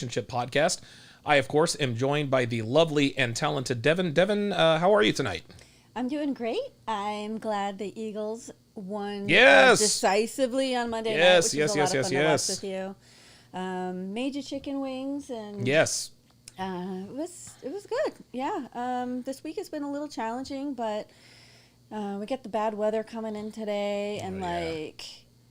Relationship Podcast. I, of course, am joined by the lovely and talented Devon. Devon, how are you tonight? I'm doing great. I'm glad the Eagles won decisively on Monday night, which was a lot of fun to watch with you. Made you chicken wings, and yes, it was good. Yeah. This week has been a little challenging, but we get the bad weather coming in today, and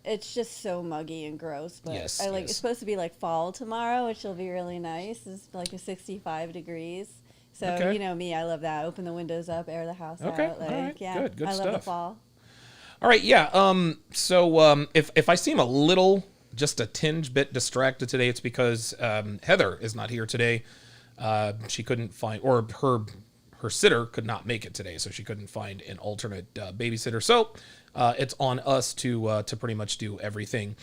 it's just so muggy and gross. But it's supposed to be like fall tomorrow, which will be really nice. It's like a 65 degrees. So you know me, I love that. Open the windows up, air the house out. All right. Good I stuff. love the fall. All right, yeah. So if I seem a little, just a tinge bit distracted today, it's because Heather is not here today. She couldn't find, or her sitter could not make it today, so she couldn't find an alternate babysitter. So it's on us to pretty much do everything.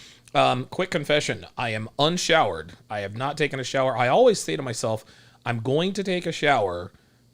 Quick confession: I am unshowered. I have not taken a shower. I always say to myself, I'm going to take a shower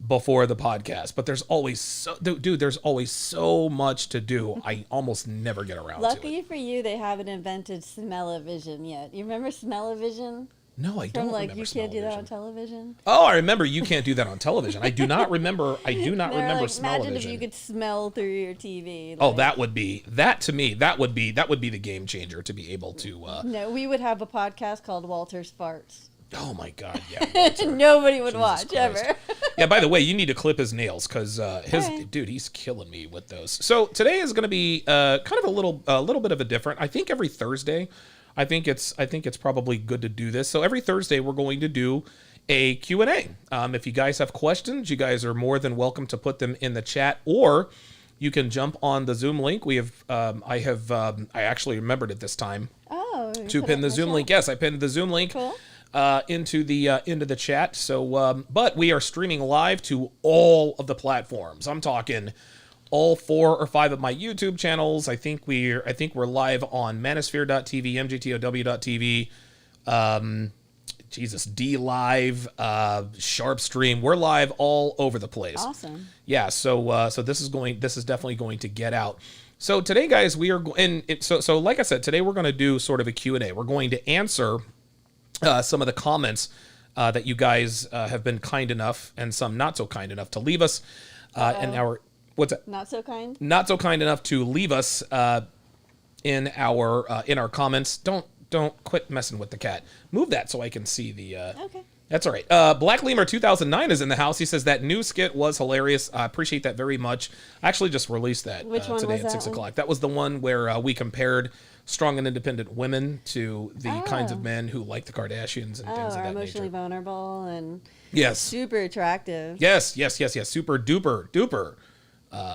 before the podcast, but there's always so much to do. I almost never get around to it. Lucky for you, they haven't invented smell-o-vision yet. You remember smell-o-vision? No, I don't remember. You can't do that on television. Oh, I remember you can't do that on television. I do not remember. Smell-o-vision. Imagine if you could smell through your TV. Oh, that would be the game changer, to be able to. No, we would have a podcast called Walter's Farts. Oh my God, yeah. Nobody would watch ever. Yeah, by the way, you need to clip his nails, because dude, he's killing me with those. So today is going to be kind of a little bit of a different. I think every Thursday, I think it's probably good to do this. So every Thursday we're going to do a Q&A. If you guys have questions, you guys are more than welcome to put them in the chat, or you can jump on the Zoom link. We have I actually remembered it this time. Oh, to pin the Zoom link. Yes, I pinned the Zoom link. Cool. Into the chat. So, but we are streaming live to all of the platforms. I'm talking all 4 or 5 of my YouTube channels. I think we're live on Manosphere.tv, MGTOW.tv, D Live, Sharp Stream. We're live all over the place. Awesome. Yeah. So this is definitely going to get out. So today, guys, we are so like I said, today we're going to do sort of a Q&A. We're going to answer some of the comments that you guys have been kind enough, and some not so kind enough, to leave us in our what's that? Not so kind. Not so kind enough to leave us in our comments. Don't quit messing with the cat. Move that so I can see the. Okay. That's all right. Black Lemur 2009 is in the house. He says that new skit was hilarious. I appreciate that very much. I actually just released that today at 6 o'clock. That was the one where we compared strong and independent women to the kinds of men who like the Kardashians and things of that emotionally nature. Vulnerable and yes, super attractive. Yes, super duper.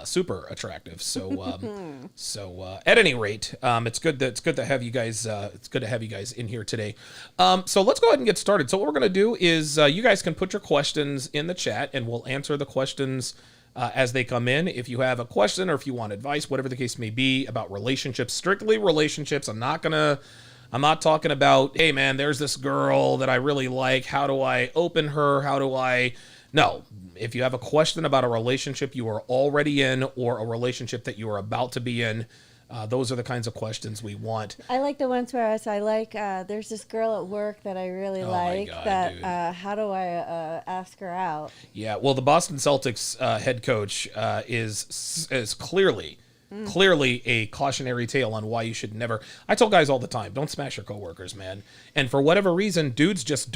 Super attractive. So, at any rate, it's good to have you guys. It's good to have you guys in here today. So let's go ahead and get started. So what we're gonna do is you guys can put your questions in the chat, and we'll answer the questions as they come in. If you have a question or if you want advice, whatever the case may be about relationships, strictly relationships. I'm not talking about, hey man, there's this girl that I really like. How do I open her? No. If you have a question about a relationship you are already in, or a relationship that you are about to be in, those are the kinds of questions we want. I like the ones where I like, there's this girl at work that I really like. God, that how do I ask her out? Yeah, well, the Boston Celtics head coach is clearly a cautionary tale on why you should never. I tell guys all the time, don't smash your coworkers, man. And for whatever reason, dudes just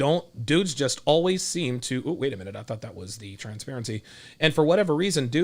always seem to. Oh, wait a minute, I thought that was the transparency. And for whatever reason, he's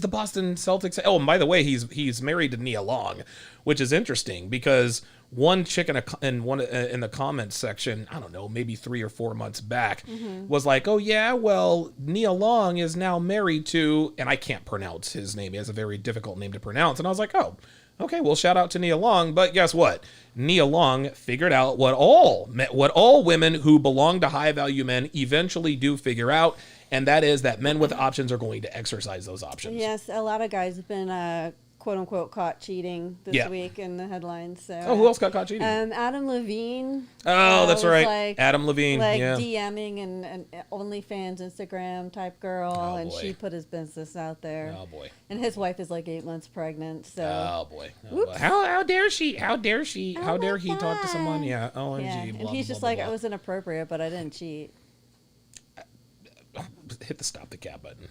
the Boston Celtics. Oh, and by the way, he's married to Nia Long, which is interesting because one chick in the comments section, I don't know, maybe 3 or 4 months back, was like, oh yeah, well, Nia Long is now married to, and I can't pronounce his name. He has a very difficult name to pronounce. And I was like, oh, okay, well, shout out to Nia Long. But guess what? Nia Long figured out what all women who belong to high value men eventually do figure out. And that is that men with options are going to exercise those options. Yes, a lot of guys have been quote unquote caught cheating this week in the headlines. So who else got caught cheating? Adam Levine. Oh, that's right. Like, Adam Levine. Like yeah. DMing and OnlyFans Instagram type girl, and she put his business out there. Oh boy. And his wife is like 8 months pregnant. So. Oh boy. How dare she? How dare she? How dare he talk to someone? Yeah. OMG. Yeah. And he's just like, I was inappropriate, but I didn't cheat. Hit the stop the cap button.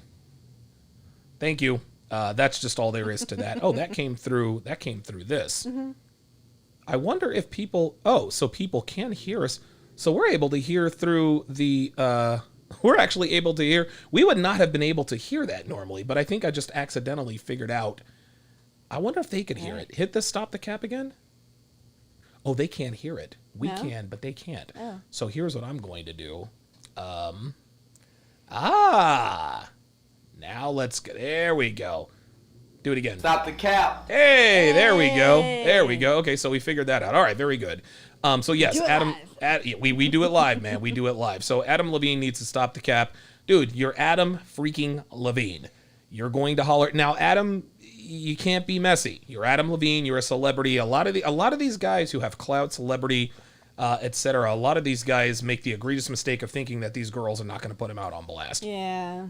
Thank you. That's just all there is to that. Oh, that came through. That came through this. Mm-hmm. I wonder if people. Oh, so people can hear us. So we're able to hear through the. We're actually able to hear. We would not have been able to hear that normally, but I think I just accidentally figured out. I wonder if they could hear it. Hit the stop the cap again. Oh, they can't hear it. We can, but they can't. Oh. So here's what I'm going to do. Now let's get. There we go. Do it again. Stop the cap. Hey, there we go. There we go. Okay, so we figured that out. All right, very good. So yes, Adam. We do it live, man. We do it live. So Adam Levine needs to stop the cap, dude. You're Adam freaking Levine. You're going to holler now, Adam. You can't be messy. You're Adam Levine. You're a celebrity. A lot of these guys who have clout, celebrity, etc. A lot of these guys make the egregious mistake of thinking that these girls are not going to put him out on blast. Yeah.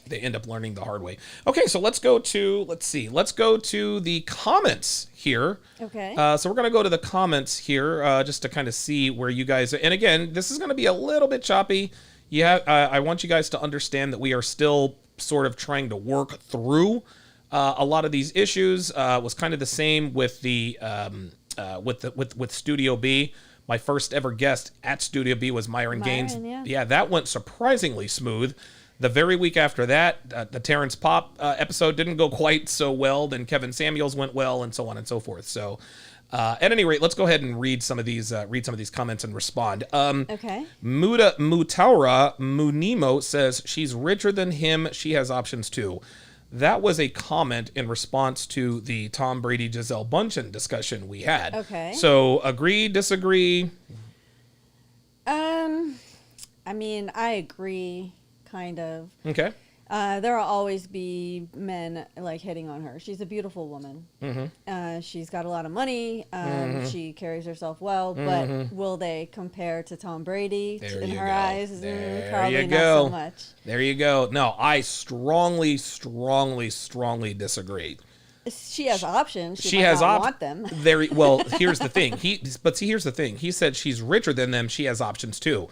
They end up learning the hard way. Okay, so let's go to the comments here. Okay. So we're going to go to the comments here just to kind of see where you guys are. And again, this is going to be a little bit choppy. Yeah, I want you guys to understand that we are still sort of trying to work through a lot of these issues. Was kind of the same with the with Studio B. My first ever guest at Studio B was Myron Gaines. Yeah, that went surprisingly smooth. The very week after that, the Terrence Pop episode didn't go quite so well. Then Kevin Samuels went well, and so on and so forth. So, at any rate, let's go ahead and read some of these comments and respond. Okay. Mutaura Munimo says she's richer than him. She has options too. That was a comment in response to the Tom Brady Gisele Bündchen discussion we had. Okay. So, agree, disagree? I mean, I agree. Kind of. Okay. There will always be men like hitting on her. She's a beautiful woman. Mm-hmm. She's got a lot of money. She carries herself well, but will they compare to Tom Brady in her eyes? Probably not so much. There you go. No, I strongly disagree. She has options. She has want them. Well, here's the thing. Here's the thing. He said she's richer than them. She has options too.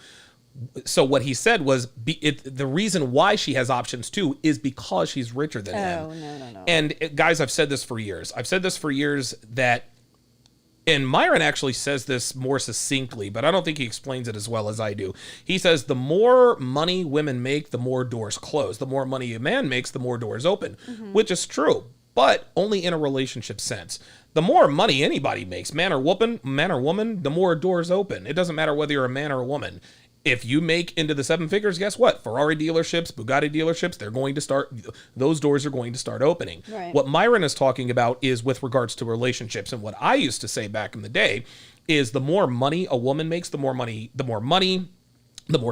So what he said was the reason why she has options too is because she's richer than him. No. And guys, I've said this for years. That, and Myron actually says this more succinctly, but I don't think he explains it as well as I do. He says the more money women make, the more doors close. The more money a man makes, the more doors open, which is true, but only in a relationship sense. The more money anybody makes, man or woman, the more doors open. It doesn't matter whether you're a man or a woman. If you make into the seven figures, guess what? Ferrari dealerships, Bugatti dealerships, those doors are going to start opening. Right. What Myron is talking about is with regards to relationships. And what I used to say back in the day is the more money a woman makes, the more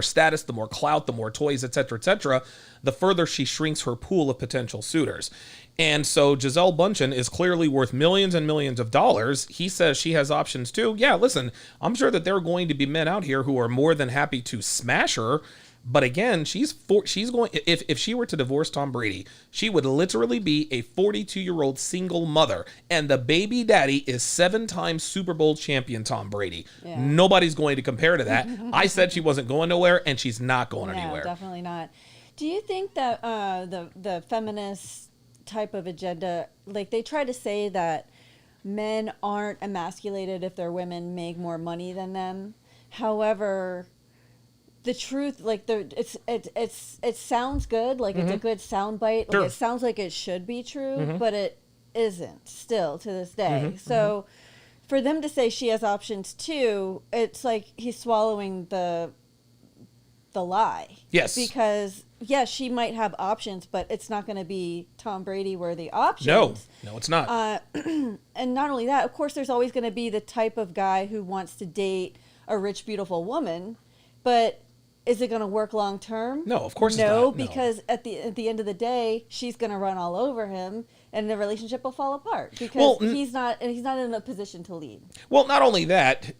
status, the more clout, the more toys, etc., the further she shrinks her pool of potential suitors. And so Gisele Bündchen is clearly worth millions and millions of dollars. He says she has options too. Yeah, listen, I'm sure that there are going to be men out here who are more than happy to smash her. But again, she's going. If she were to divorce Tom Brady, she would literally be a 42-year-old single mother, and the baby daddy is 7-time Super Bowl champion Tom Brady. Yeah. Nobody's going to compare to that. I said she wasn't going nowhere, and she's not going anywhere. Definitely not. Do you think that the feminist type of agenda, like they try to say that men aren't emasculated if their women make more money than them? However, the truth, like it sounds good, like it's a good soundbite, like it sounds like it should be true, but it isn't still to this day. So for them to say she has options too, it's like he's swallowing the lie. Yes. Because yes, she might have options, but it's not going to be Tom Brady worthy options. No, it's not. And not only that, of course, there's always going to be the type of guy who wants to date a rich, beautiful woman, but is it going to work long term? No, of course no, it's not. Because at the end of the day, she's going to run all over him, and the relationship will fall apart because Well, he's not in a position to lead. Well, not only that,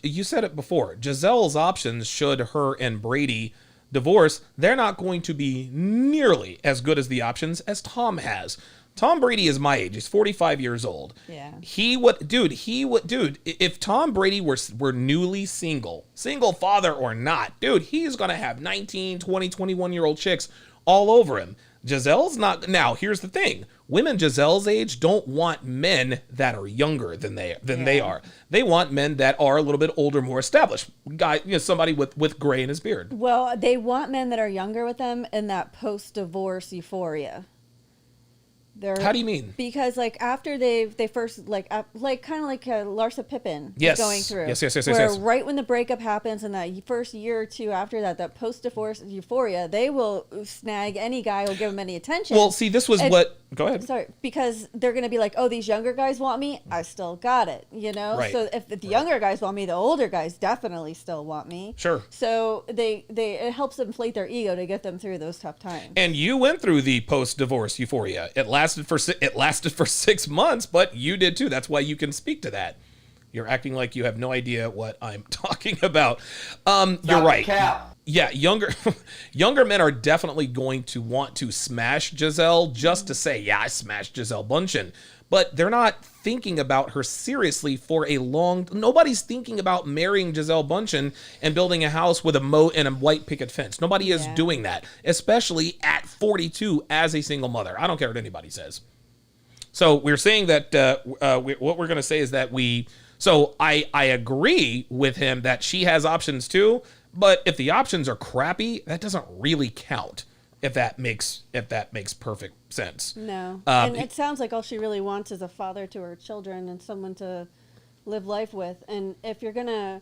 you said it before. Giselle's options, should her and Brady divorce, they're not going to be nearly as good as the options as Tom has. Tom Brady is my age. He's 45 years old. Yeah. Dude, if Tom Brady were newly single father or not, dude, he's going to have 19, 20, 21-year-old chicks all over him. Giselle's not. Now, here's the thing. Women Giselle's age don't want men that are younger than they are. They want men that are a little bit older, more established. Guy, somebody with gray in his beard. Well, they want men that are younger with them in that post-divorce euphoria. How do you mean? Because like after they first like kind of like Larsa Pippen yes. was going through. Yes. Where right when the breakup happens and that first year or two after that post-divorce euphoria, they will snag any guy who'll give them any attention. Well, see, this was what. Go ahead. Sorry, because they're going to be like, oh, these younger guys want me. I still got it, Right. So if the younger guys want me, the older guys definitely still want me. Sure. So it helps inflate their ego to get them through those tough times. And you went through the post-divorce euphoria. It lasted for 6 months, but you did too. That's why you can speak to that. You're acting like you have no idea what I'm talking about. You're right. Yeah, younger men are definitely going to want to smash Gisele just to say, yeah, I smashed Gisele Bündchen. But they're not thinking about her seriously for a long. Nobody's thinking about marrying Gisele Bündchen and building a house with a moat and a white picket fence. Nobody is doing that, especially at 42 as a single mother. I don't care what anybody says. So we're saying that what we're going to say is that So I agree with him that she has options too. But if the options are crappy, that doesn't really count. If that makes perfect sense. No, and it sounds like all she really wants is a father to her children and someone to live life with. And if you're gonna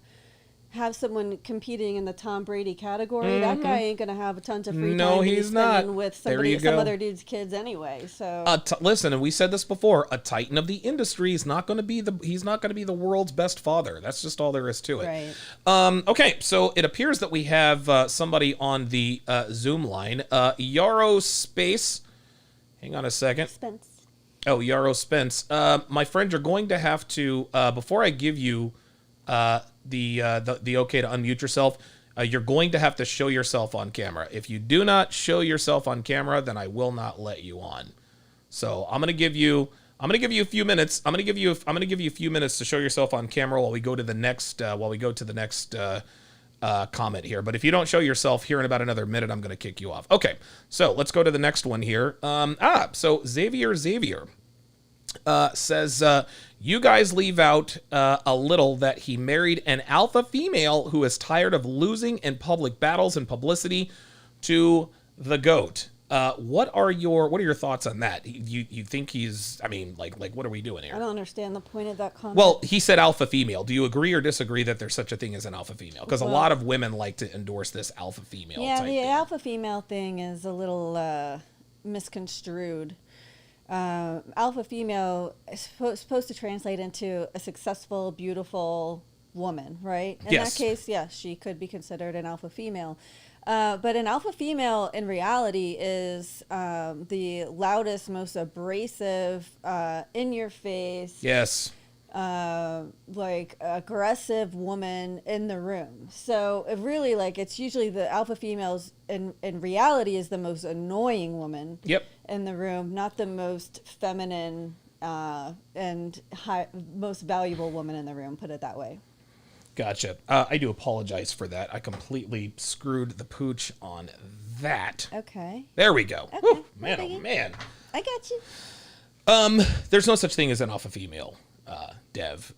have someone competing in the Tom Brady category, that guy ain't gonna have a ton of free time. No, to he's be not. spending with some other dude's kids anyway. So listen, and we said this before: a titan of the industry is not going to be he's not going to be the world's best father. That's just all there is to it. Right. Okay, so it appears that we have somebody on the Zoom line, Yaro Spence. Hang on a second. Spence. Oh, Yaro Spence. My friend, you're going to have to before I give you the okay to unmute yourself, you're going to have to show yourself on camera. If you do not show yourself on camera, then I will not let you on. So I'm gonna give you a few minutes. I'm gonna give you a few minutes to show yourself on camera while we go to the next comment here. But if you don't show yourself here in about another minute, I'm gonna kick you off. Okay, so let's go to the next one here. So Xavier says, you guys leave out a little that he married an alpha female who is tired of losing in public battles and publicity to the GOAT. What are your thoughts on that? You think he's, what are we doing here? I don't understand the point of that comment. Well, he said alpha female. Do you agree or disagree that there's such a thing as an alpha female? Because a lot of women like to endorse this alpha female. Yeah, type the thing. alpha female thing is a little misconstrued. Alpha female is supposed to translate into a successful, beautiful woman, right? In that case, yes, she could be considered an alpha female. But an alpha female in reality is the loudest, most abrasive, in your face. Yes. Aggressive woman in the room. So it really it's usually the alpha females in reality is the most annoying woman in the room, not the most feminine and most valuable woman in the room, put it that way. Gotcha. I do apologize for that. I completely screwed the pooch on that. Okay. There we go. Okay. Whew, man, oh man. I got you. There's no such thing as an alpha female. Dev.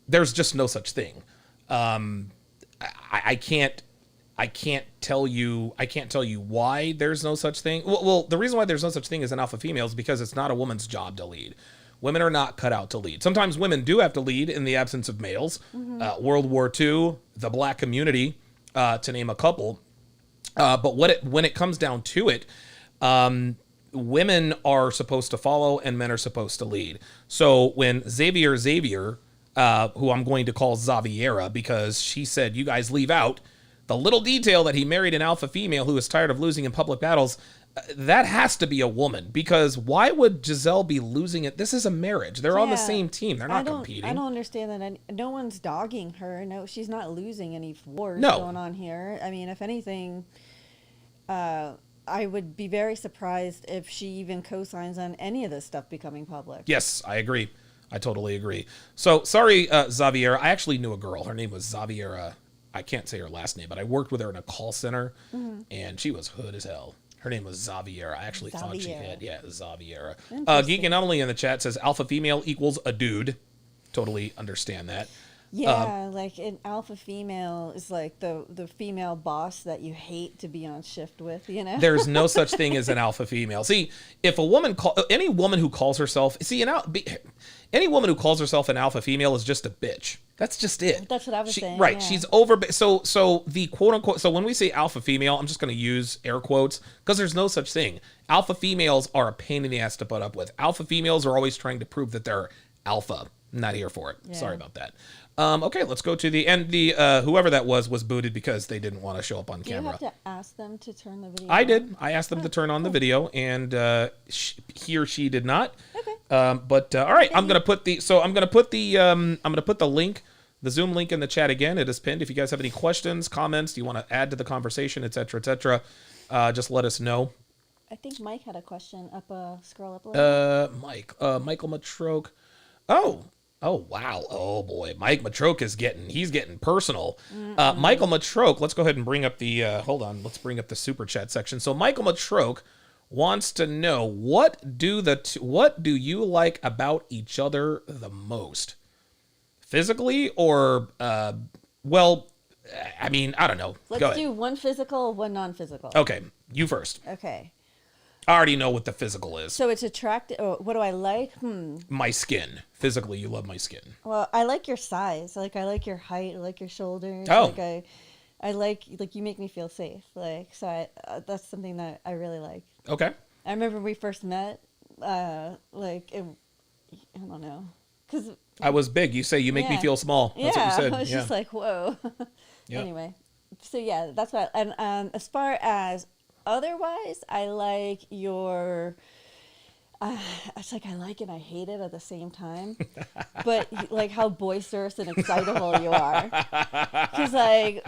There's just no such thing. I can't tell you why there's no such thing. Well, the reason why there's no such thing as an alpha female is because it's not a woman's job to lead. Women are not cut out to lead. Sometimes women do have to lead in the absence of males. Mm-hmm. World War II, the black community, to name a couple. But when it comes down to it, women are supposed to follow and men are supposed to lead. So when Xavier, who I'm going to call Xaviera because she said, you guys leave out the little detail that he married an alpha female who is tired of losing in public battles. that has to be a woman, because why would Gisele be losing it? This is a marriage. They're on the same team. They're not competing. I don't understand that. No one's dogging her. No, she's not losing any wars No. going on here. I mean, if anything, I would be very surprised if she even co-signs on any of this stuff becoming public. Yes, I agree. I totally agree. So, sorry, Xaviera. I actually knew a girl. Her name was Xaviera. I can't say her last name, but I worked with her in a call center, and she was hood as hell. Her name was Xaviera. I actually thought she had. Yeah, Xaviera. Geek Anomaly in the chat says alpha female equals a dude. Totally understand that. Yeah, like an alpha female is like the female boss that you hate to be on shift with, you know? There's no such thing as an alpha female. See, if a woman any woman who calls herself any woman who calls herself an alpha female is just a bitch. That's just it. That's what I was saying. Right. Yeah. She's over. So the quote unquote. So when we say alpha female, I'm just going to use air quotes because there's no such thing. Alpha females are a pain in the ass to put up with. Alpha females are always trying to prove that they're alpha. I'm not here for it. Yeah. Sorry about that. Okay, let's go to the end. The whoever that was booted because they didn't want to show up on camera. You have to ask them to turn the video. I did. I asked them to turn on the video, and he or she did not. Okay. But all right, I'm gonna put the link, the Zoom link in the chat again. It is pinned. If you guys have any questions, comments, you want to add to the conversation, etc., just let us know. I think Mike had a question. Scroll up a little. Michael Matroke. Oh, wow. Oh, boy. Mike Matroke is getting personal. Michael Matroke, let's go ahead and bring up let's bring up the super chat section. So Michael Matroke wants to know, what do you like about each other the most? Physically or, well, I mean, I don't know. Let's do one physical, one non-physical. Okay. You first. Okay. I already know what the physical is. So it's attractive. Oh, what do I like? My skin. Physically, you love my skin. Well, I like your size. Like, I like your height. I like your shoulders. Oh. Like, I like you make me feel safe. Like, so that's something that I really like. Okay. I remember when we first met, I don't know. 'Cause I was big. You say you make me feel small. That's what you said. I was just like, whoa. Yeah. Anyway, so yeah, that's what. And as far as otherwise, I like your. It's like I like it and I hate it at the same time, but like how boisterous and excitable you are. Because like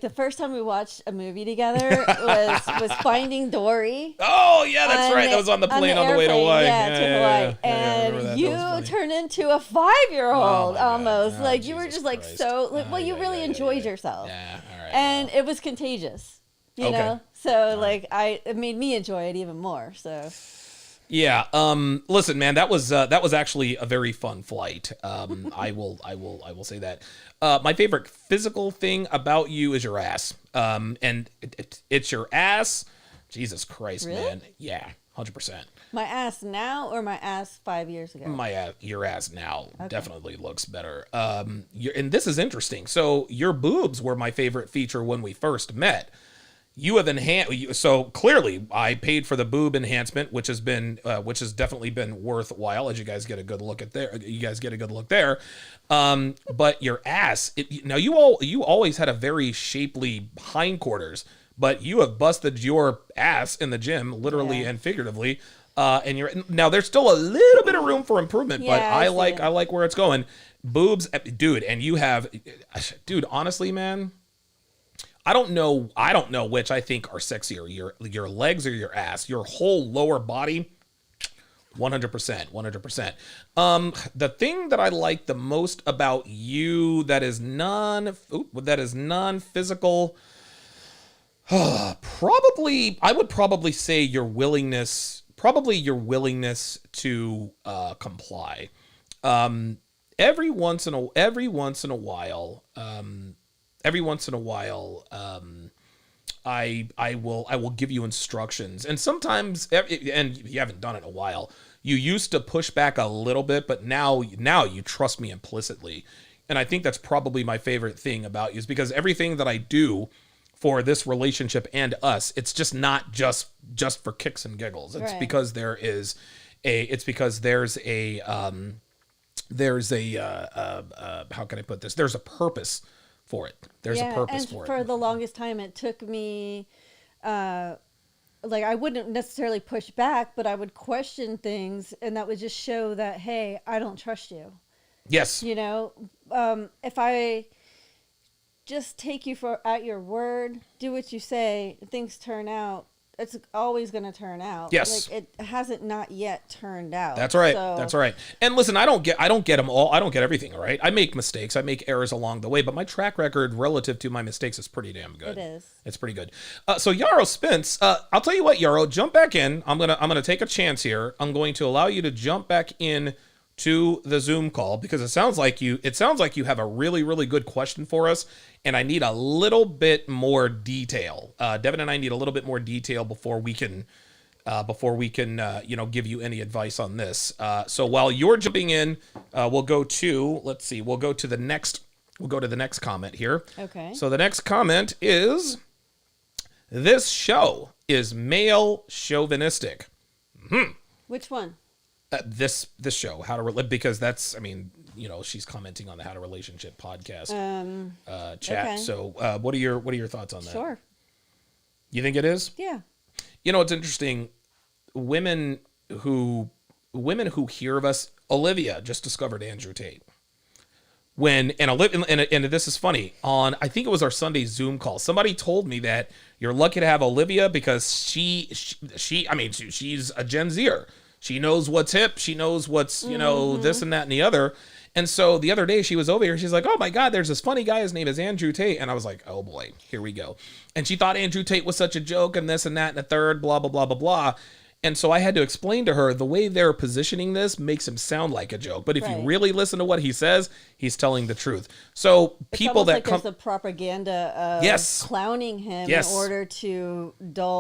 the first time we watched a movie together was Finding Dory. Oh yeah, that's right. That was on the plane on the way to Hawaii. Yeah, to Hawaii, and you turned into a 5-year-old almost. Like you were just like so. Like, well, you really enjoyed yourself. Yeah, all right. And it was contagious. You know, so like it made me enjoy it even more. So. Yeah. Listen, man, that was actually a very fun flight. I will say that. My favorite physical thing about you is your ass. And it's your ass. Jesus Christ, really? Man. Yeah, 100%. My ass now or my ass 5 years ago? Your ass now definitely looks better. And this is interesting. So your boobs were my favorite feature when we first met. You have so clearly I paid for the boob enhancement, which has definitely been worthwhile, as you guys get a good look there. But your ass, now you always had a very shapely hindquarters, but you have busted your ass in the gym, literally and figuratively. And now there's still a little bit of room for improvement, but I like where it's going. Boobs, dude, and you have, dude, honestly, man. I don't know which I think are sexier, your legs or your ass. Your whole lower body, 100%. The thing that I like the most about you that is non-physical, I would probably say your willingness to comply. Every once in a while, I will give you instructions, and sometimes, and you haven't done it in a while. You used to push back a little bit, but now you trust me implicitly, and I think that's probably my favorite thing about you, is because everything that I do for this relationship and us, it's just not just for kicks and giggles. It's right. Because there's a how can I put this? There's a purpose for it. There's a purpose for it. For the longest time, it took me like I wouldn't necessarily push back, but I would question things, and that would just show that, hey, I don't trust you. Yes. You know, if I just take you at your word, do what you say, things turn out. It's always going to turn out. Yes. Like it hasn't not yet turned out. That's right. So, That's right. And listen, I don't get them all. I don't get everything right. I make mistakes. I make errors along the way, but my track record relative to my mistakes is pretty damn good. It is. It's pretty good. So Yaro Spence, I'll tell you what, Yaro, jump back in. I'm gonna take a chance here. I'm going to allow you to jump back in to the Zoom call because it sounds like you have a really, really good question for us, and I need a little bit more detail. Devon and I need a little bit more detail before we can give you any advice on this. So while you're jumping in, we'll go to the next comment here. Okay. So the next comment is, this show is male chauvinistic. Which one? This show, because that's, she's commenting on the How to Relationship podcast chat. Okay. So what are your thoughts on that? Sure. You think it is? Yeah. It's interesting. Women who hear of us, Olivia just discovered Andrew Tate. And this is funny, on I think it was our Sunday Zoom call, somebody told me that you're lucky to have Olivia because she's a Gen Zer. She knows what's hip. She knows what's, this and that and the other. And so the other day she was over here. She's like, oh my God, there's this funny guy. His name is Andrew Tate. And I was like, oh boy, here we go. And she thought Andrew Tate was such a joke and this and that and the third, blah, blah, blah, blah, blah. And so I had to explain to her the way they're positioning this makes him sound like a joke. But if you really listen to what he says, he's telling the truth. So people that there's a propaganda of clowning him in order to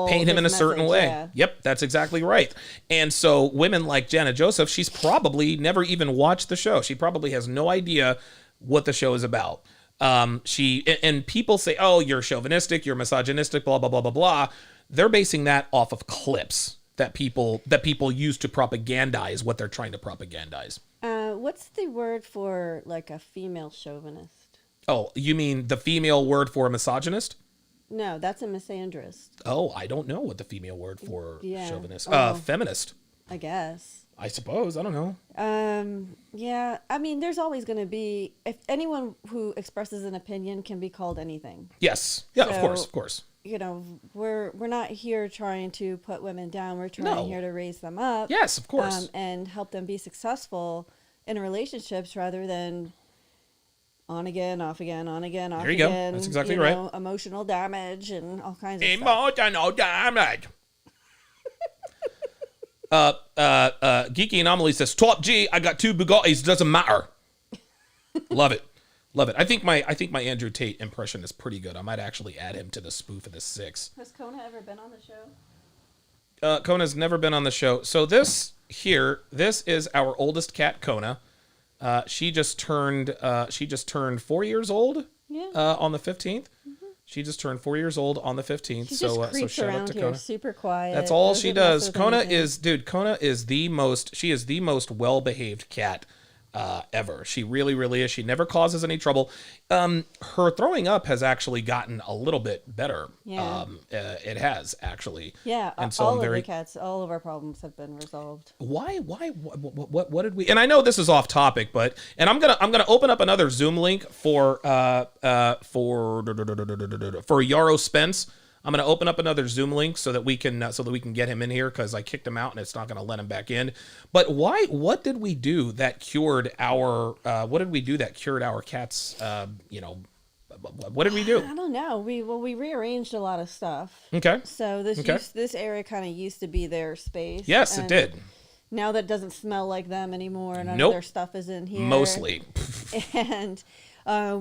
paint him in a certain way. Yeah. Yep, that's exactly right. And so women like Jana Joseph, she's probably never even watched the show. She probably has no idea what the show is about. And people say, oh, you're chauvinistic, you're misogynistic, blah, blah, blah, blah, blah. They're basing that off of clips that people use to propagandize what they're trying to propagandize. What's the word for like a female chauvinist? Oh, you mean the female word for a misogynist? No, that's a misandrist. Oh, I don't know what the female word for chauvinist. Feminist. I guess. I suppose. I don't know. Yeah. I mean, there's always going to be, if anyone who expresses an opinion can be called anything. Yes. Yeah, So, of course. We're not here trying to put women down. We're trying here to raise them up. Yes, of course. And help them be successful in relationships rather than on again, off again, on again, off again. There you go. That's exactly right. Emotional damage and all kinds of stuff. Emotional damage. Geeky Anomaly says, Top G, I got 2 Bugattis, doesn't matter. Love it. Love it. I think my Andrew Tate impression is pretty good. I might actually add him to the spoof of the 6. Has Kona ever been on the show? Kona's never been on the show. So this is our oldest cat, Kona. She just turned 4 years old. Yeah. On the 15th. Mm-hmm. She just turned 4 years old on the 15th. She just creeps shout around out to here, Kona. super quiet. That's all she does. Kona is the most well-behaved cat ever. She really, really is. She never causes any trouble. Her throwing up has actually gotten a little bit better. Yeah. It has actually. Yeah. And so all of the cats, all of our problems have been resolved. Why? What did we? And I know this is off topic, but I'm gonna open up another Zoom link for Yaro Spence. I'm going to open up another Zoom link so that we can get him in here because I kicked him out and it's not going to let him back in. But what did we do that cured our cats? What did we do? I don't know. We rearranged a lot of stuff. Okay. So this area kind of used to be their space. Yes, it did. Now that doesn't smell like them anymore. None Nope. of their stuff is in here. Mostly. And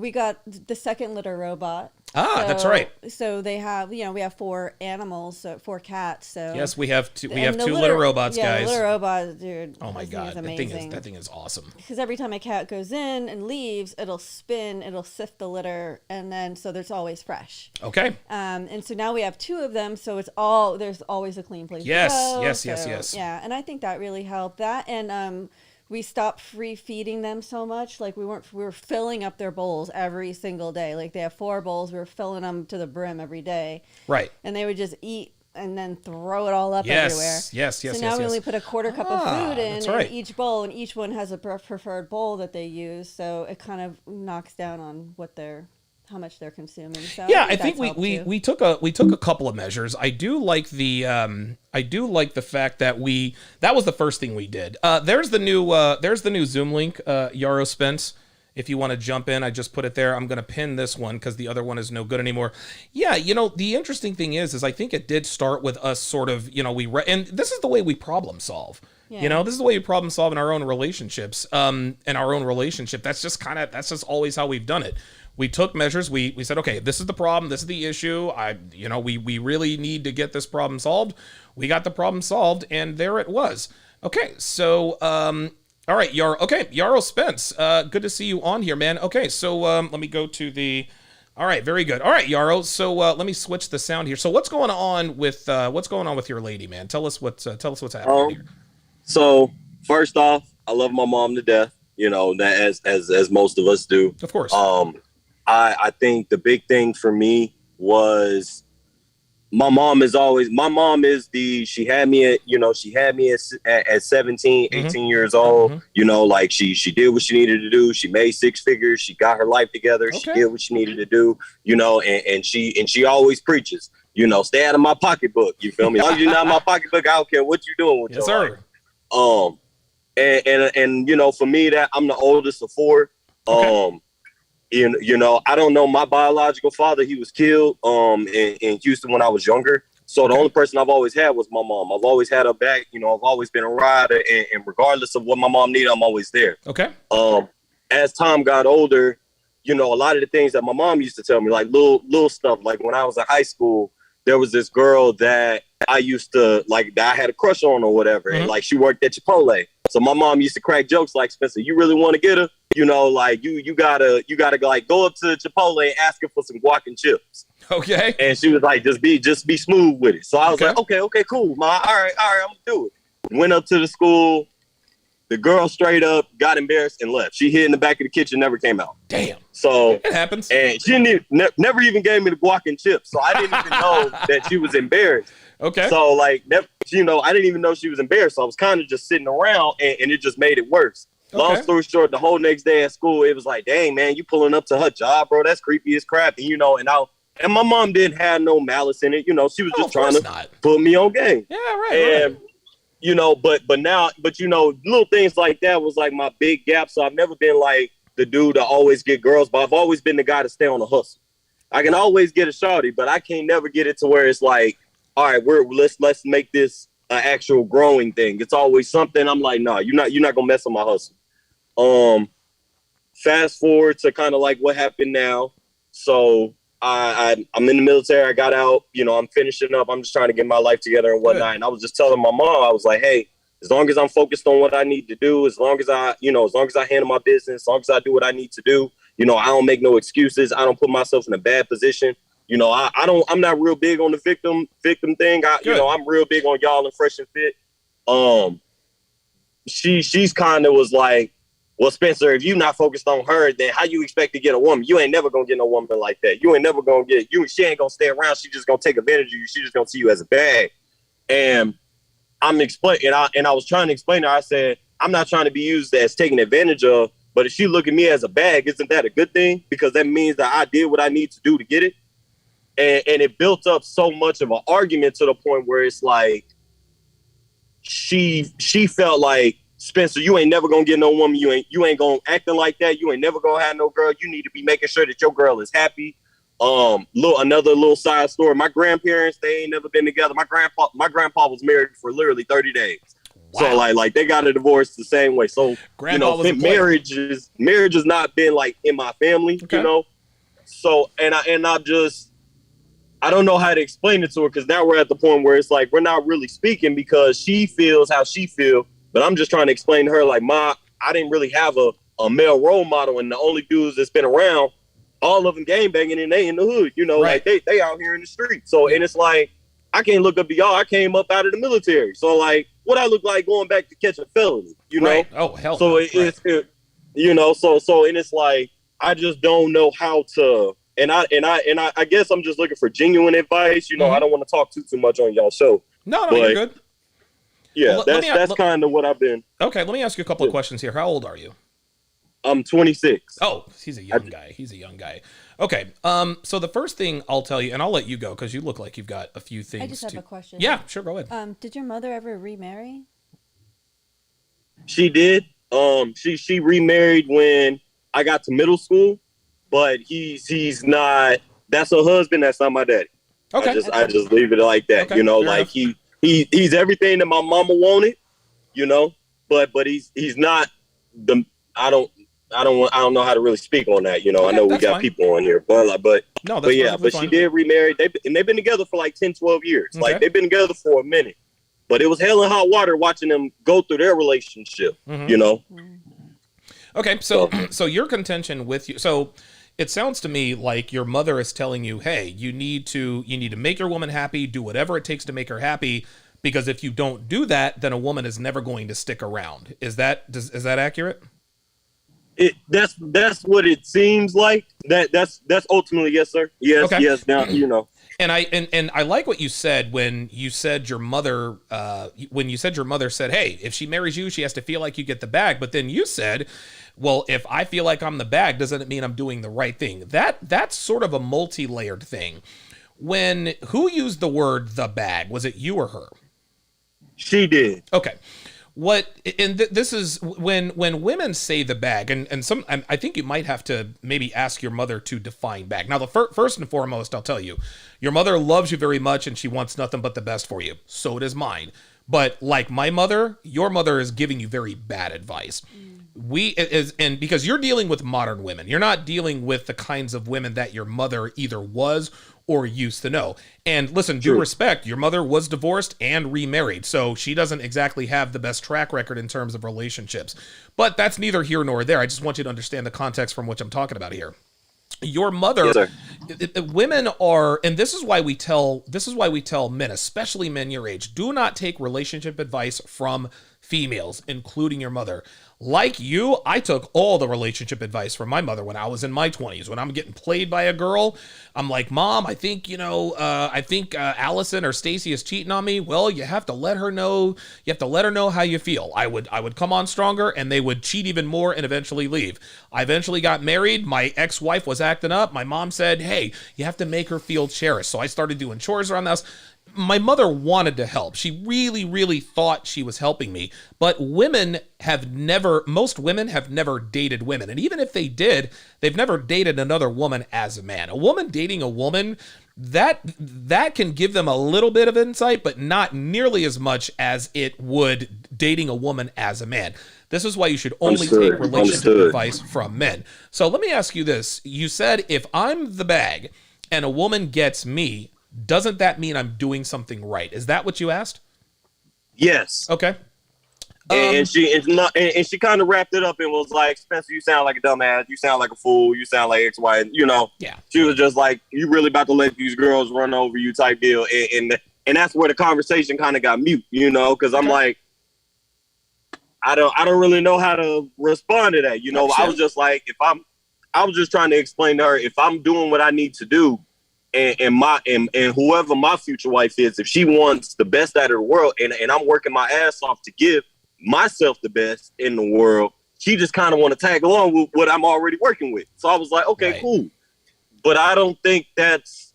we got the second litter robot. That's right. So they have, we have 4 animals, 4 cats. So yes, we have two litter robots, guys. Yeah, litter robot, dude. Oh my God, that thing is awesome. Because every time a cat goes in and leaves, it'll spin, it'll sift the litter, and then so there's always fresh. Okay. And so now we have 2 of them, so there's always a clean place. Yes, to go, yes. Yeah, and I think that really helped. That and we stopped free feeding them so much. Like we were filling up their bowls every single day. Like they have 4 bowls. We were filling them to the brim every day. Right. And they would just eat and then throw it all up Yes, everywhere. yes, yes, So now yes, we yes. only put a quarter cup of food in, that's right. each bowl, and each one has a preferred bowl that they use. So it kind of knocks down on how much they're consuming. So Yeah, I that's think helped too. we took a couple of measures. I do like the fact that that was the first thing we did. There's the new Zoom link, Yaro Spence. If you want to jump in, I just put it there. I'm going to pin this one because the other one is no good anymore. Yeah, the interesting thing is I think it did start with us sort of, and this is the way we problem solve. Yeah. This is the way we problem solve in our own relationships. In our own relationship, that's just always how we've done it. We took measures. We said, okay, this is the problem. This is the issue. We really need to get this problem solved. We got the problem solved, and there it was. Okay, so, all right, Yaro Spence, good to see you on here, man. Okay, so let me go to the. All right, very good. All right, Yaro. So let me switch the sound here. So what's going on with your lady, man? Tell us what's happening here. So first off, I love my mom to death. That as most of us do. Of course. I think the big thing for me was my mom is she had me at 17, 18 years old. Like she did what she needed to do. She made six figures. She got her life together. Okay. She did what she needed to do, and she always preaches, stay out of my pocketbook. You feel me? As long as you're not in my pocketbook, I don't care what you're doing with yes, your sir. life. And for me, that I'm the oldest of four. Okay. I don't know my biological father. He was killed in Houston when I was younger. So the only person I've always had was my mom. I've always had her back. I've always been a rider, and regardless of what my mom needed, I'm always there. Okay. As time got older, a lot of the things that my mom used to tell me, like little stuff, like when I was in high school, there was this girl that I used to that I had a crush on or whatever. Mm-hmm. And she worked at Chipotle. So my mom used to crack jokes like, Spencer, you really want to get her? You gotta go up to Chipotle and ask her for some guac and chips. Okay. And she was like, just be smooth with it. So I was like, okay, cool, Ma. All right, I'm gonna do it. Went up to the school. The girl straight up got embarrassed and left. She hid in the back of the kitchen, never came out. Damn. So it happens. And she never even gave me the guac and chips. So I didn't even know that she was embarrassed. Okay. So I didn't even know she was embarrassed. So I was kind of just sitting around, and it just made it worse. Okay. Long story short, the whole next day at school, it was like, dang, man, you pulling up to her job, bro. That's creepy as crap. And, and my mom didn't have no malice in it. She was just trying to put me on game. Yeah, right. And, but little things like that was like my big gap. So I've never been like the dude to always get girls, but I've always been the guy to stay on the hustle. I can always get a shawty, but I can't never get it to where it's like, all right, let's make this an actual growing thing. It's always something. I'm like, no, you're not gonna mess with my hustle. Fast forward to kind of like what happened now. So I'm in the military. I got out. I'm finishing up. I'm just trying to get my life together and whatnot. Good. And I was just telling my mom, I was like, hey, as long as I'm focused on what I need to do, as long as I handle my business, as long as I do what I need to do, I don't make no excuses. I don't put myself in a bad position. I'm not real big on the victim thing. I'm real big on y'all and Fresh and Fit. She's kind of was like, well, Spencer, if you're not focused on her, then how you expect to get a woman? You ain't never gonna get no woman like that. You ain't never gonna get you. She ain't gonna stay around. She just gonna take advantage of you. She just gonna see you as a bag. And I'm explaining, and I was trying to explain to her. I said, I'm not trying to be used as taken advantage of, but if she look at me as a bag, isn't that a good thing? Because that means that I did what I need to do to get it. And it built up so much of an argument to the point where it's like she felt like, Spencer, you ain't never gonna get no woman. You ain't gonna acting like that. You ain't never gonna have no girl. You need to be making sure that your girl is happy. Another little side story. My grandparents, they ain't never been together. My grandpa was married for literally 30 days. Wow. So like they got a divorce the same way. So marriage has not been like in my family. Okay. So I don't know how to explain it to her, because now we're at the point where it's like we're not really speaking because she feels how she feels. But I'm just trying to explain to her, like, Ma, I didn't really have a male role model, and the only dudes that's been around, all of them gang banging, and they in the hood, right. Like they out here in the street. So, and it's like, I can't look up to y'all. I came up out of the military. So, like, what I look like going back to catch a felony, Right. Oh, hell so no. and it's like, I just don't know how to I guess I'm just looking for genuine advice. You know, I don't want to talk too much on y'all show. No, you're good. Yeah, well, that's kind of what I've been. Okay, let me ask you a couple of questions here. How old are you? I'm 26. Oh, he's a young guy. Okay, so the first thing I'll tell you, and I'll let you go because you look like you've got a few things. I just have a question. Yeah, sure, go ahead. Did your mother ever remarry? She did. She remarried when I got to middle school, but he's not. That's her husband. That's not my daddy. Okay, I just leave it like that. Okay, you know, like enough. he's everything that my mama wanted. You know, but he's not the. I don't know how to really speak on that. You know, Okay, I know we got fine. people on here, but yeah, but fine. she did remarry. They've been together for like 10, 12 years. Okay. Like they've been together for a minute, but it was hell and hot water watching them go through their relationship. Mm-hmm. You know. Okay, so your contention with you, so it sounds to me like your mother is telling you, hey, you need to make your woman happy, do whatever it takes to make her happy, because if you don't do that, then a woman is never going to stick around. Is that accurate? That's what it seems like. That's ultimately yes, sir. Yes, Okay. yes. Now you know. And I like what you said when you said your mother said, hey, if she marries you, she has to feel like you get the bag. But then you said, well, if I feel like I'm the bag, doesn't it mean I'm doing the right thing? That's sort of a multi-layered thing. Who used the word the bag? Was it you or her? She did. Okay. This is when women say the bag, I think you might have to maybe ask your mother to define bag. Now, the first and foremost, I'll tell you, your mother loves you very much and she wants nothing but the best for you. So does mine. But like my mother, your mother is giving you very bad advice. And because you're dealing with modern women, you're not dealing with the kinds of women that your mother either was or used to know. And listen, due respect, your mother was divorced and remarried, so she doesn't exactly have the best track record in terms of relationships. But that's neither here nor there. I just want you to understand the context from which I'm talking about here. Your mother, women are, and this is why we tell men, especially men your age, do not take relationship advice from females, including your mother. Like you, I took all the relationship advice from my mother when I was in my 20s. When I'm getting played by a girl, I'm like, Mom, I think Allison or Stacy is cheating on me. Well, you have to let her know. You have to let her know how you feel. I would come on stronger, and they would cheat even more and eventually leave. I eventually got married. My ex-wife was acting up. My mom said, hey, you have to make her feel cherished. So I started doing chores around the house. My mother wanted to help. She really, really thought she was helping me. But most women have never dated women. And even if they did, they've never dated another woman as a man. A woman dating a woman, that can give them a little bit of insight, but not nearly as much as it would dating a woman as a man. This is why you should only take relationship advice from men. So let me ask you this. You said, if I'm the bag and a woman gets me, doesn't that mean I'm doing something right? Is that what you asked? Yes. Okay. And she kind of wrapped it up and was like, Spencer, you sound like a dumbass. You sound like a fool. You sound like X, Y. You know. Yeah. She was just like, you really about to let these girls run over you type deal. And that's where the conversation kind of got mute, you know, because I'm like, I don't really know how to respond to that. You know, I was just like, I was just trying to explain to her, if I'm doing what I need to do, and whoever my future wife is, if she wants the best out of the world, and I'm working my ass off to give myself the best in the world, she just kind of want to tag along with what I'm already working with. So I was like, okay, cool. But I don't think that's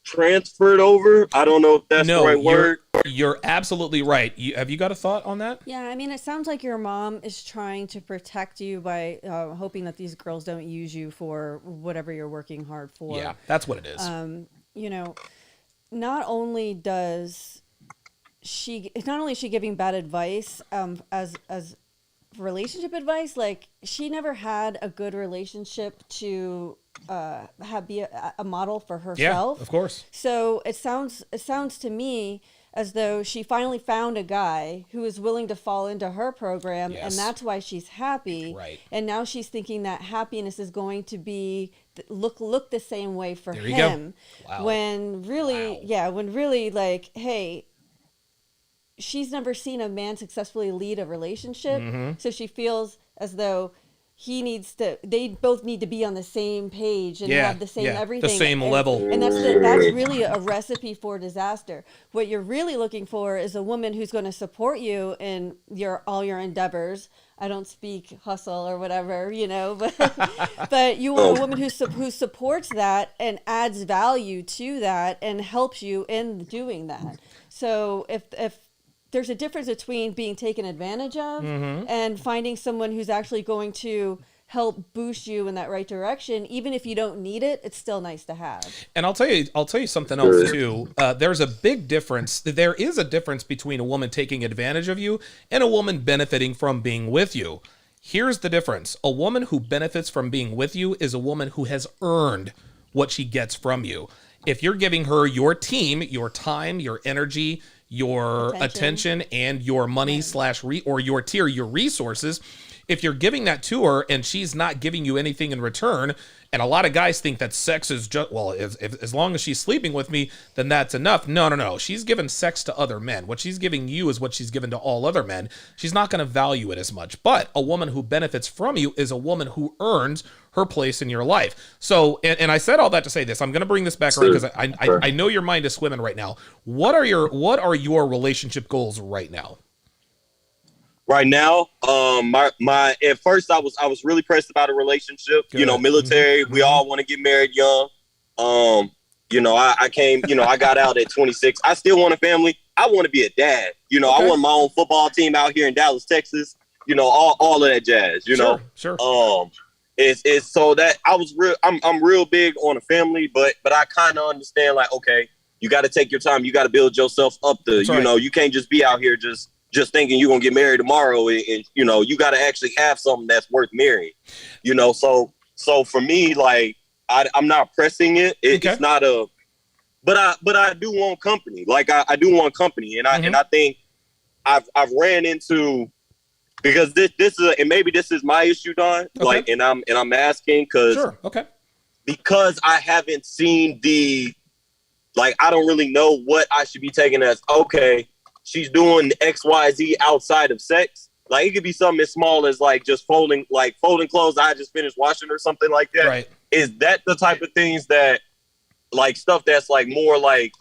transferred over. I don't know if that's the right word. You're absolutely right. Have you got a thought on that? Yeah, I mean, it sounds like your mom is trying to protect you by hoping that these girls don't use you for whatever you're working hard for. Yeah, that's what it is. You know, not only is she giving bad advice as relationship advice, like she never had a good relationship to be a model for herself. Yeah, of course. So it sounds to me as though she finally found a guy who is willing to fall into her program, and that's why she's happy. Right. And now she's thinking that happiness is going to be look the same way for there you him. Go. Wow. When really, like, hey, she's never seen a man successfully lead a relationship, so she feels as though they both need to be on the same page and have the same everything. The same level. And that's really a recipe for disaster. What you're really looking for is a woman who's going to support you in all your endeavors. I don't speak hustle or whatever, but you want a woman who supports that and adds value to that and helps you in doing that. So if there's a difference between being taken advantage of and finding someone who's actually going to help boost you in that right direction. Even if you don't need it, it's still nice to have. And I'll tell you something else too. There's a big difference. There is a difference between a woman taking advantage of you and a woman benefiting from being with you. Here's the difference. A woman who benefits from being with you is a woman who has earned what she gets from you. If you're giving her your team, your time, your energy, your attention and your money or your resources, if you're giving that to her and she's not giving you anything in return, and a lot of guys think that sex is just, well, as long as she's sleeping with me, then that's enough. No. She's given sex to other men. What she's giving you is what she's given to all other men. She's not going to value it as much. But a woman who benefits from you is a woman who earns her place in your life. So, and I said all that to say this. I'm going to bring this back around because I know your mind is swimming right now. What are your relationship goals right now? Right now, at first I was really pressed about a relationship. Good. Military. We all want to get married young. I got out at 26. I still want a family. I want to be a dad. I want my own football team out here in Dallas, Texas. All of that jazz. Sure. It's so that I'm real big on a family, but I kind of understand, like, okay, you got to take your time. You got to build yourself up. You can't just be out here just thinking you're going to get married tomorrow. And you got to actually have something that's worth marrying, so for me, like, I'm not pressing it. It's not but I do want company. Like I do want company. And I think I've ran into, because this is, and maybe this is my issue, Don, like, and I'm asking because I haven't seen I don't really know what I should be taking as, she's doing XYZ outside of sex. Like, it could be something as small as like just folding clothes I just finished washing or something like that. Right. Is that the type of things that, like, stuff that's like more like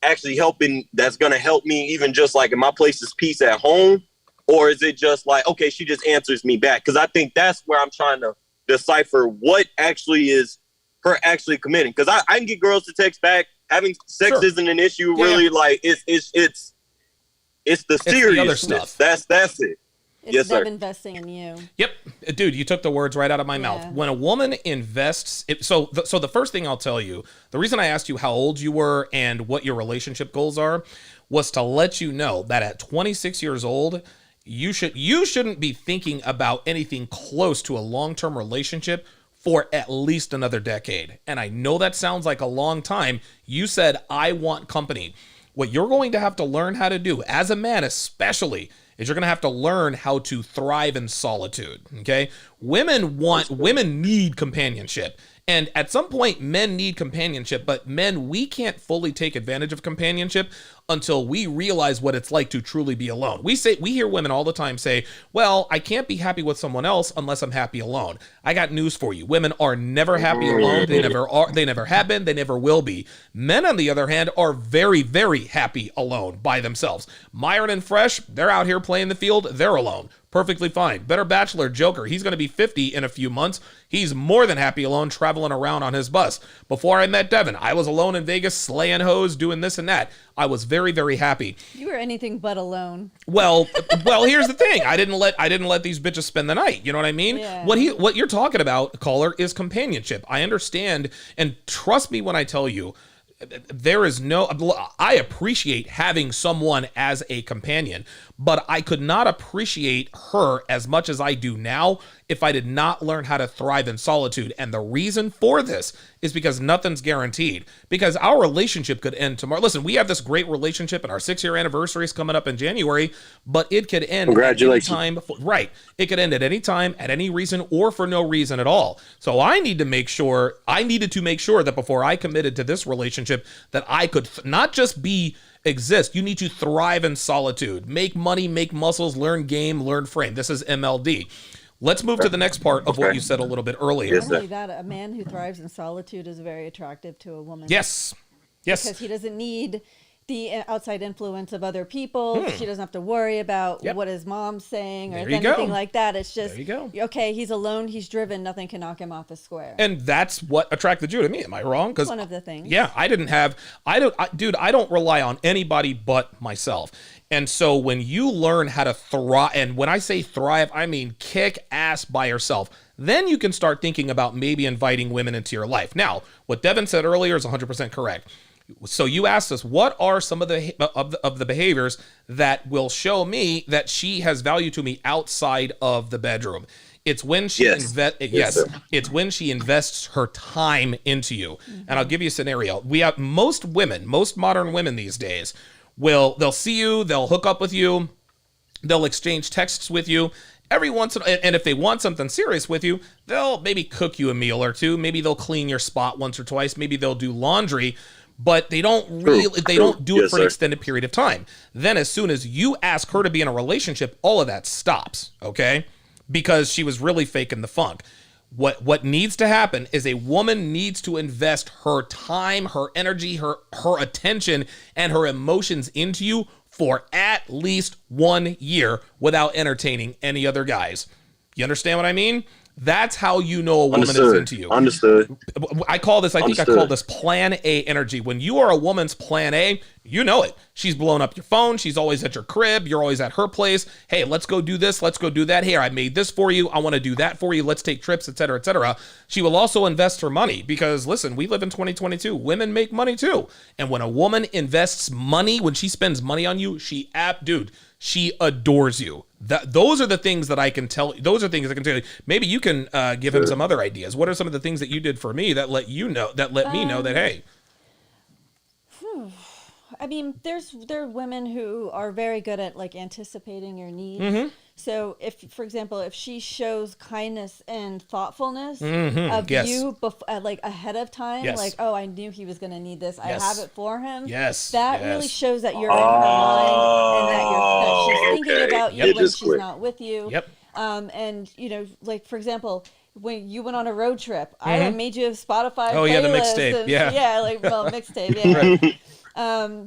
actually helping, that's going to help me even just like in my place is peace at home? Or is it just like, okay, she just answers me back? Because I think that's where I'm trying to decipher what actually is her actually committing. Because I can get girls to text back. Having sex isn't an issue, really. Like, it's the seriousness. The other stuff. That's it. It's them investing in you. Yep. Dude, you took the words right out of my mouth. When a woman invests, so the first thing I'll tell you, the reason I asked you how old you were and what your relationship goals are was to let you know that at 26 years old, you shouldn't be thinking about anything close to a long-term relationship for at least another decade. And I know that sounds like a long time. You said, I want company. What you're going to have to learn how to do, as a man especially, is you're going to have to learn how to thrive in solitude, okay? Women need companionship. And at some point, men need companionship, but men, we can't fully take advantage of companionship until we realize what it's like to truly be alone. We hear women all the time say, well, I can't be happy with someone else unless I'm happy alone. I got news for you. Women are never happy alone. They never are. They never have been. They never will be. Men, on the other hand, are very, very happy alone by themselves. Myron and Fresh, they're out here playing the field. They're alone. Perfectly fine. Better Bachelor, Joker, he's going to be 50 in a few months. He's more than happy alone, traveling around on his bus. Before I met Devon, I was alone in Vegas, slaying hoes, doing this and that. I was very, very happy. You were anything but alone. Well, here's the thing. I didn't let these bitches spend the night. You know what I mean? Yeah. What you're talking about, caller, is companionship. I understand, and trust me when I tell you, I appreciate having someone as a companion, but I could not appreciate her as much as I do now if I did not learn how to thrive in solitude. And the reason for this is because nothing's guaranteed, because our relationship could end tomorrow. Listen, we have this great relationship and our 6-year anniversary is coming up in January, but it could end at any time. Right. It could end at any time, at any reason, or for no reason at all. So I needed to make sure that before I committed to this relationship, that I could not just exist. You need to thrive in solitude, make money, make muscles, learn game, learn frame. This is MLD. Let's move to the next part of what you said a little bit earlier. Yes, Not only that, a man who thrives in solitude is very attractive to a woman. Yes. Because he doesn't need the outside influence of other people. She doesn't have to worry about what his mom's saying or anything like that. It's just, okay, he's alone, he's driven, nothing can knock him off the square. And that's what attracted you to me. Am I wrong? Because one of the things. Yeah, I don't rely on anybody but myself. And so when you learn how to thrive, and when I say thrive, I mean kick ass by yourself, then you can start thinking about maybe inviting women into your life. Now, what Devon said earlier is 100% correct. So you asked us, what are some of the behaviors that will show me that she has value to me outside of the bedroom? It's when she it's when she invests her time into you. And I'll give you a scenario. We have most modern women these days they'll see you, they'll hook up with you, they'll exchange texts with you. Every once in, and if they want something serious with you, they'll maybe cook you a meal or two. Maybe they'll clean your spot once or twice. Maybe they'll do laundry. But they don't do it for an extended period of time. Then as soon as you ask her to be in a relationship, all of that stops, okay? Because she was really faking the funk. What needs to happen is a woman needs to invest her time, her energy, her attention, and her emotions into you for at least 1 year without entertaining any other guys. You understand what I mean? That's how you know a woman is into you. Understood. I call this plan A energy. When you are a woman's plan A, you know it. She's blowing up your phone. She's always at your crib. You're always at her place. Hey, let's go do this. Let's go do that. Here, I made this for you. I want to do that for you. Let's take trips, etc., etc. She will also invest her money because, listen, we live in 2022. Women make money too. And when a woman invests money, when she spends money on you, she adores you. Those are the things that I can tell. Those are things I can tell you. Maybe you can give him some other ideas. What are some of the things that you did for me that let me know that, hey? I mean, there are women who are very good at like anticipating your needs. Mm-hmm. So if, for example, if she shows kindness and thoughtfulness of you like ahead of time, like, oh, I knew he was going to need this. I have it for him. That really shows that you're in her mind and that she's thinking about you when she's not with you. And, you know, like, for example, when you went on a road trip, I had made you a Spotify playlist. The mixtape. Mixtape.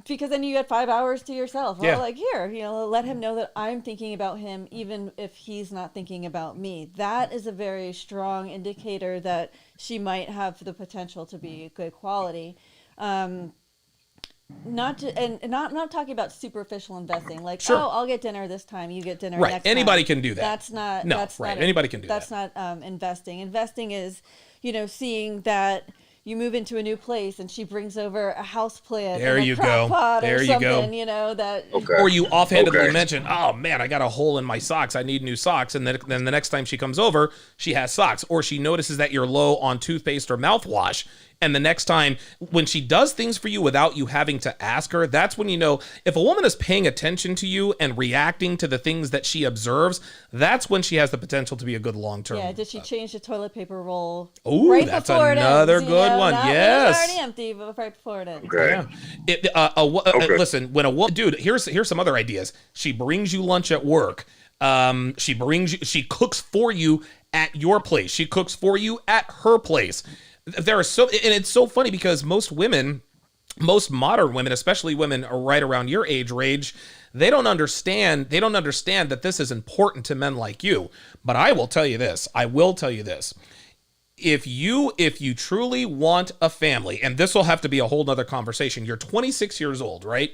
Because then you had 5 hours to yourself. Well, like, here, you know, let him know that I'm thinking about him, even if he's not thinking about me. That is a very strong indicator that she might have the potential to be good quality. Not talking about superficial investing, like, oh, I'll get dinner this time, you get dinner next time. Anybody can do that. That's not anybody can do that. That's not investing. Investing is, you know, seeing that you move into a new place and she brings over a house plant and a crock pot or something, you know, that. Or you offhandedly mention, oh man, I got a hole in my socks. I need new socks. And then the next time she comes over, she has socks. Or she notices that you're low on toothpaste or mouthwash. And the next time when she does things for you without you having to ask her, that's when you know if a woman is paying attention to you and reacting to the things that she observes, that's when she has the potential to be a good long-term. Yeah, did she change the toilet paper roll? Oh, right that's another good one. Yes. It's already empty, but right before it ends. Listen, when a woman, dude, here's some other ideas. She brings you lunch at work. She cooks for you at your place. She cooks for you at her place. And it's so funny because most modern women, especially women right around your age range, they don't understand that this is important to men like you. But I will tell you this. If you truly want a family, and this will have to be a whole nother conversation. You're 26 years old, right?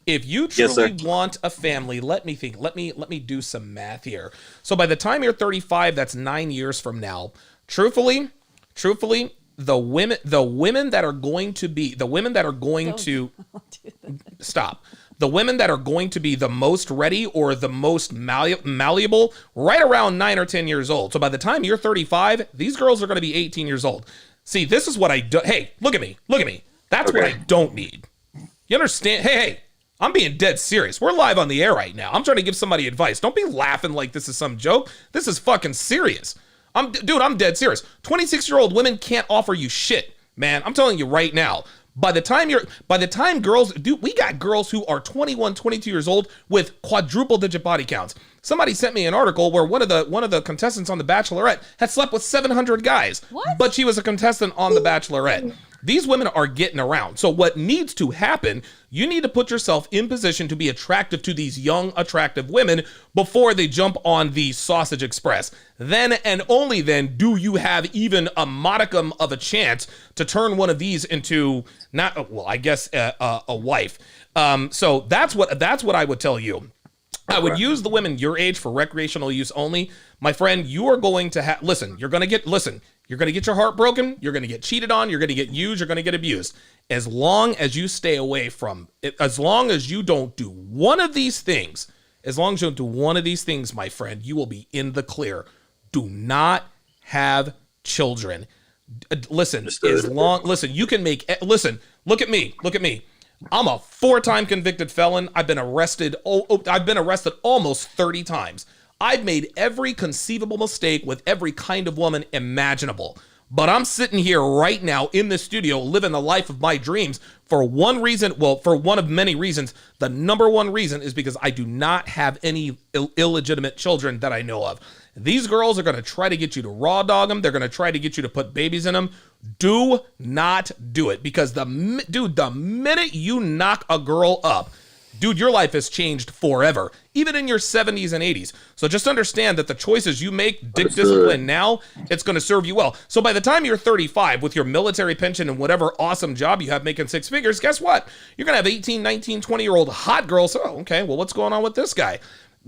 If you truly want a family, let me think. Let me do some math here. So by the time you're 35, that's 9 years from now. Truthfully, the women that are going to be the women that are going to stop. The women that are going to be the most ready or the most malleable, right around 9 or 10 years old. So by the time you're 35, these girls are going to be 18 years old. See, this is what I do. Hey, look at me. That's what I don't need. You understand? Hey, I'm being dead serious. We're live on the air right now. I'm trying to give somebody advice. Don't be laughing like this is some joke. This is fucking serious. I'm dead serious. 26-year-old women can't offer you shit, man. I'm telling you right now. By the time girls, we got girls who are 21, 22 years old with quadruple digit body counts. somebody sent me an article where one of the contestants on The Bachelorette had slept with 700 guys. What? But she was a contestant on The Bachelorette. These women are getting around. So what needs to happen, you need to put yourself in position to be attractive to these young, attractive women before they jump on the Sausage Express. Then and only then do you have even a modicum of a chance to turn one of these into a wife. So that's what I would tell you. I would use the women your age for recreational use only. My friend, you are going to you're going to get your heart broken. You're going to get cheated on. You're going to get used. You're going to get abused. As long as you stay away from it, as long as you don't do one of these things, my friend, you will be in the clear. Do not have children. Listen, you can look at me. I'm a 4-time convicted felon. I've been arrested almost 30 times. I've made every conceivable mistake with every kind of woman imaginable. But I'm sitting here right now in the studio living the life of my dreams for one reason, for one of many reasons. The number one reason is because I do not have any illegitimate children that I know of. These girls are going to try to get you to raw dog them. They're going to try to get you to put babies in them. Do not do it, because the minute you knock a girl up, dude, your life has changed forever, even in your 70s and 80s. So just understand that the choices you make, discipline now, it's going to serve you well. So by the time you're 35 with your military pension and whatever awesome job you have making 6 figures, guess what? You're going to have 18, 19, 20-year-old hot girls. Oh, okay, well, what's going on with this guy?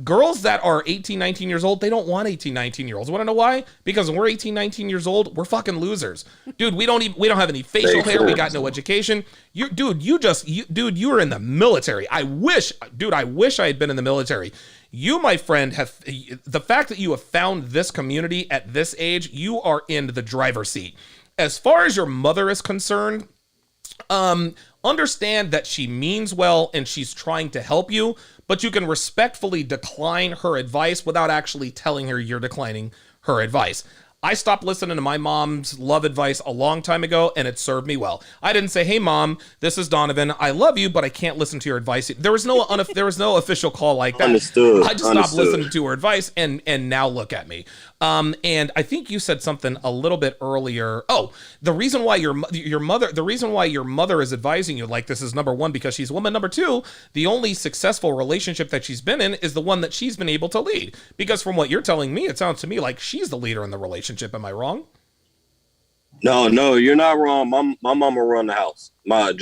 Girls that are 18, 19 years old, they don't want 18, 19-year-olds. Want to know why? Because when we're 18, 19 years old, we're fucking losers. Dude, we don't have any facial hair. We got no education. You were in the military. I wish I had been in the military. You, my friend, the fact that you have found this community at this age, you are in the driver's seat. As far as your mother is concerned, understand that she means well and she's trying to help you, but you can respectfully decline her advice without actually telling her you're declining her advice. I stopped listening to my mom's love advice a long time ago, and it served me well. I didn't say, "Hey, Mom, this is Donovan. I love you, but I can't listen to your advice." There was no official call like that. Understood. I just stopped listening to her advice, and now look at me. And I think you said something a little bit earlier. Oh, the reason why your mother is advising you like this is, number one, because she's a woman. Number two, the only successful relationship that she's been in is the one that she's been able to lead. Because from what you're telling me, it sounds to me like she's the leader in the relationship. Am I wrong? No, you're not wrong. My mama run the house. Her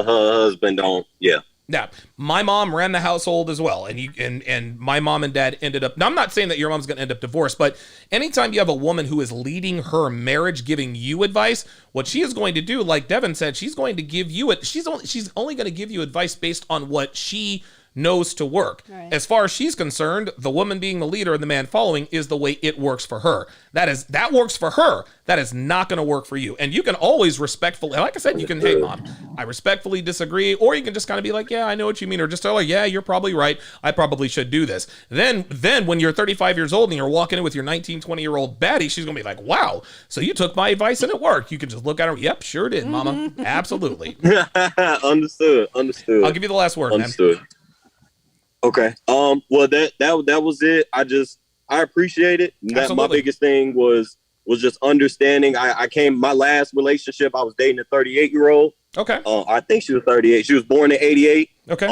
husband don't. Yeah. Yeah, my mom ran the household as well, and my mom and dad ended up. Now, I'm not saying that your mom's going to end up divorced, but anytime you have a woman who is leading her marriage, giving you advice, what she is going to do, like Devon said, she's going to give you it. She's only going to give you advice based on what she knows to work. Right. As far as she's concerned, the woman being the leader and the man following is the way it works for her. That works for her. That is not going to work for you. And you can always respectfully, like I said, you can, "Hey, Mom, I respectfully disagree," or you can just kind of be like, "Yeah, I know what you mean," or just tell her, "Yeah, you're probably right. I probably should do this." Then when you're 35 years old and you're walking in with your 19, 20-year-old baddie, she's going to be like, "Wow, so you took my advice and it worked." You can just look at her. "Yep, sure did, Mama. Absolutely." Understood. I'll give you the last word, Understood. Man. Okay. Well, that was it. I appreciate it. My biggest thing was just understanding. My last relationship, I was dating a 38-year-old. Okay. I think she was 38. She was born in 88. Okay.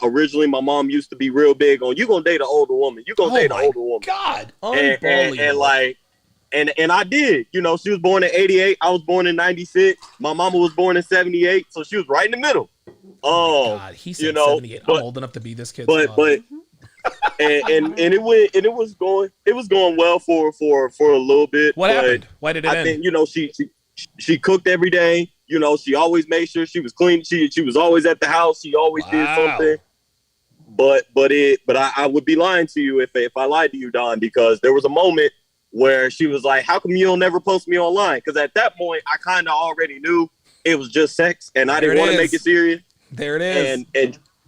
Originally my mom used to be real big on, "You gonna date an older woman. You gonna date an older woman." God. Unbelievable. And I did. She was born in 88. I was born in 96. My mama was born in 78. So she was right in the middle. God, he said 78. I'm old enough to be this kid's but and it was going well for a little bit. What happened? Why did it end? I think she cooked every day. She always made sure she was clean. She was always at the house. She always did something. But I would be lying to you if I lied to you, Don, because there was a moment where she was like, "How come you don't never post me online?" Because at that point, I kind of already knew it was just sex, and I didn't want to make it serious. There it is.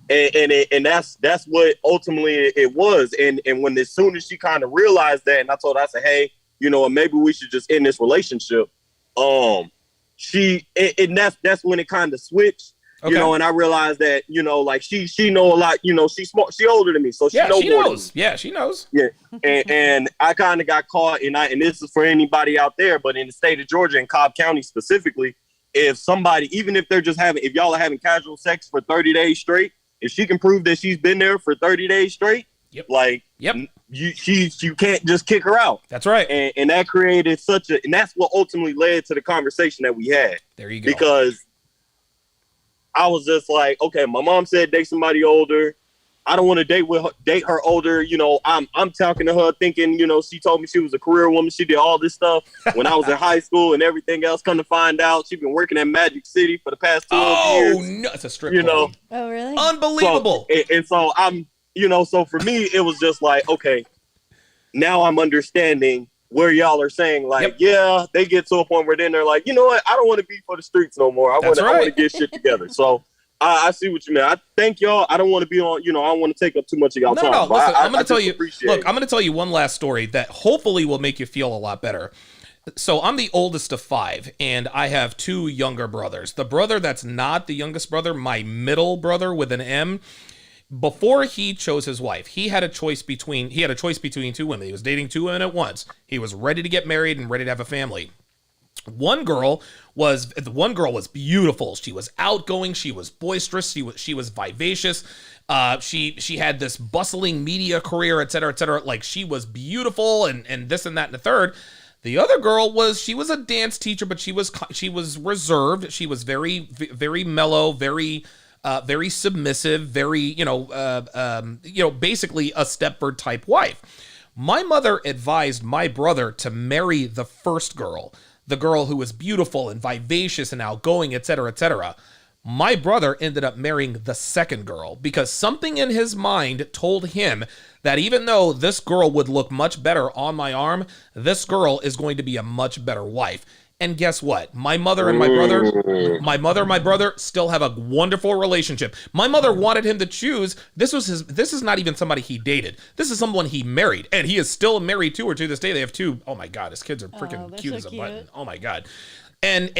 And that's what ultimately it was. And when as soon as she kind of realized that, and I said, "Hey, maybe we should just end this relationship." That's when it kind of switched. You know, and I realized that, you know, like she know a lot, you know, she's smart, she older than me, so she knows more knows. than me. Yeah, she knows. Yeah. And I kind of got caught, and this is for anybody out there, but in the state of Georgia and Cobb County specifically, if somebody, even if they're just if y'all are having casual sex for 30 days straight, if she can prove that she's been there for 30 days straight, you can't just kick her out. That's right. And that created and that's what ultimately led to the conversation that we had. There you go. Because I was just like, okay, my mom said date somebody older. I don't want to date her older. You know, I'm talking to her thinking, you know, she told me she was a career woman. She did all this stuff when I was in high school and everything else. Come to find out, she's been working at Magic City for the past 12 years. Oh, no, it's a strip club. know. Oh, really? Unbelievable. So I'm, you know, so for me, it was just like, okay, now I'm understanding where y'all are saying, like, yeah, they get to a point where then they're like, you know what, I don't want to be for the streets no more. I want to get shit together. So I see what you mean. I thank y'all. I don't want to be on, you know, I don't want to take up too much of y'all time. No, listen, I'm going to tell you, look, I'm going to tell you one last story that hopefully will make you feel a lot better. So I'm the oldest of 5, and I have 2 younger brothers. The brother that's not the youngest brother, my middle brother with an M, before he chose his wife, he had a choice between 2 women. He was dating 2 women at once. He was ready to get married and ready to have a family. One girl was beautiful. She was outgoing. She was boisterous. She was vivacious. She had this bustling media career, et cetera, et cetera. Like, she was beautiful and this and that and the third. The other girl was a dance teacher, but she was reserved. She was very, very mellow, very submissive, very, basically a Stepford type wife. My mother advised my brother to marry the first girl, the girl who was beautiful and vivacious and outgoing, et cetera, et cetera. My brother ended up marrying the second girl because something in his mind told him that even though this girl would look much better on my arm, this girl is going to be a much better wife. And guess what? My mother and my brother still have a wonderful relationship. My mother wanted him to choose. This is not even somebody he dated. This is someone he married, and he is still married to her to this day. They have 2. Oh my God, his kids are freaking cute as a button. Oh my God. And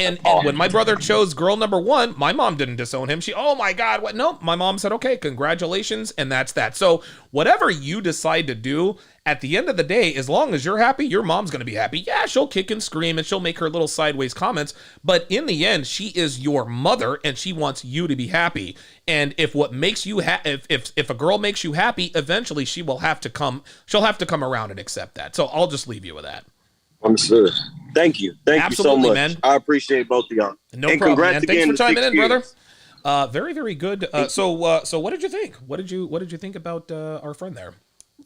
when my brother chose girl number 1, my mom didn't disown him. Oh my God, what? No, my mom said, okay, congratulations. And that's that. So whatever you decide to do, at the end of the day, as long as you're happy, your mom's going to be happy. Yeah, she'll kick and scream and she'll make her little sideways comments. But in the end, she is your mother and she wants you to be happy. And if what makes you if a girl makes you happy, eventually she'll have to come around and accept that. So I'll just leave you with that. I'm sure. Thank you. Thank you so much. Man. I appreciate both of y'all. No problem, man. Thanks for chiming in, brother. Very, very good. So what did you think? What did you think about our friend there?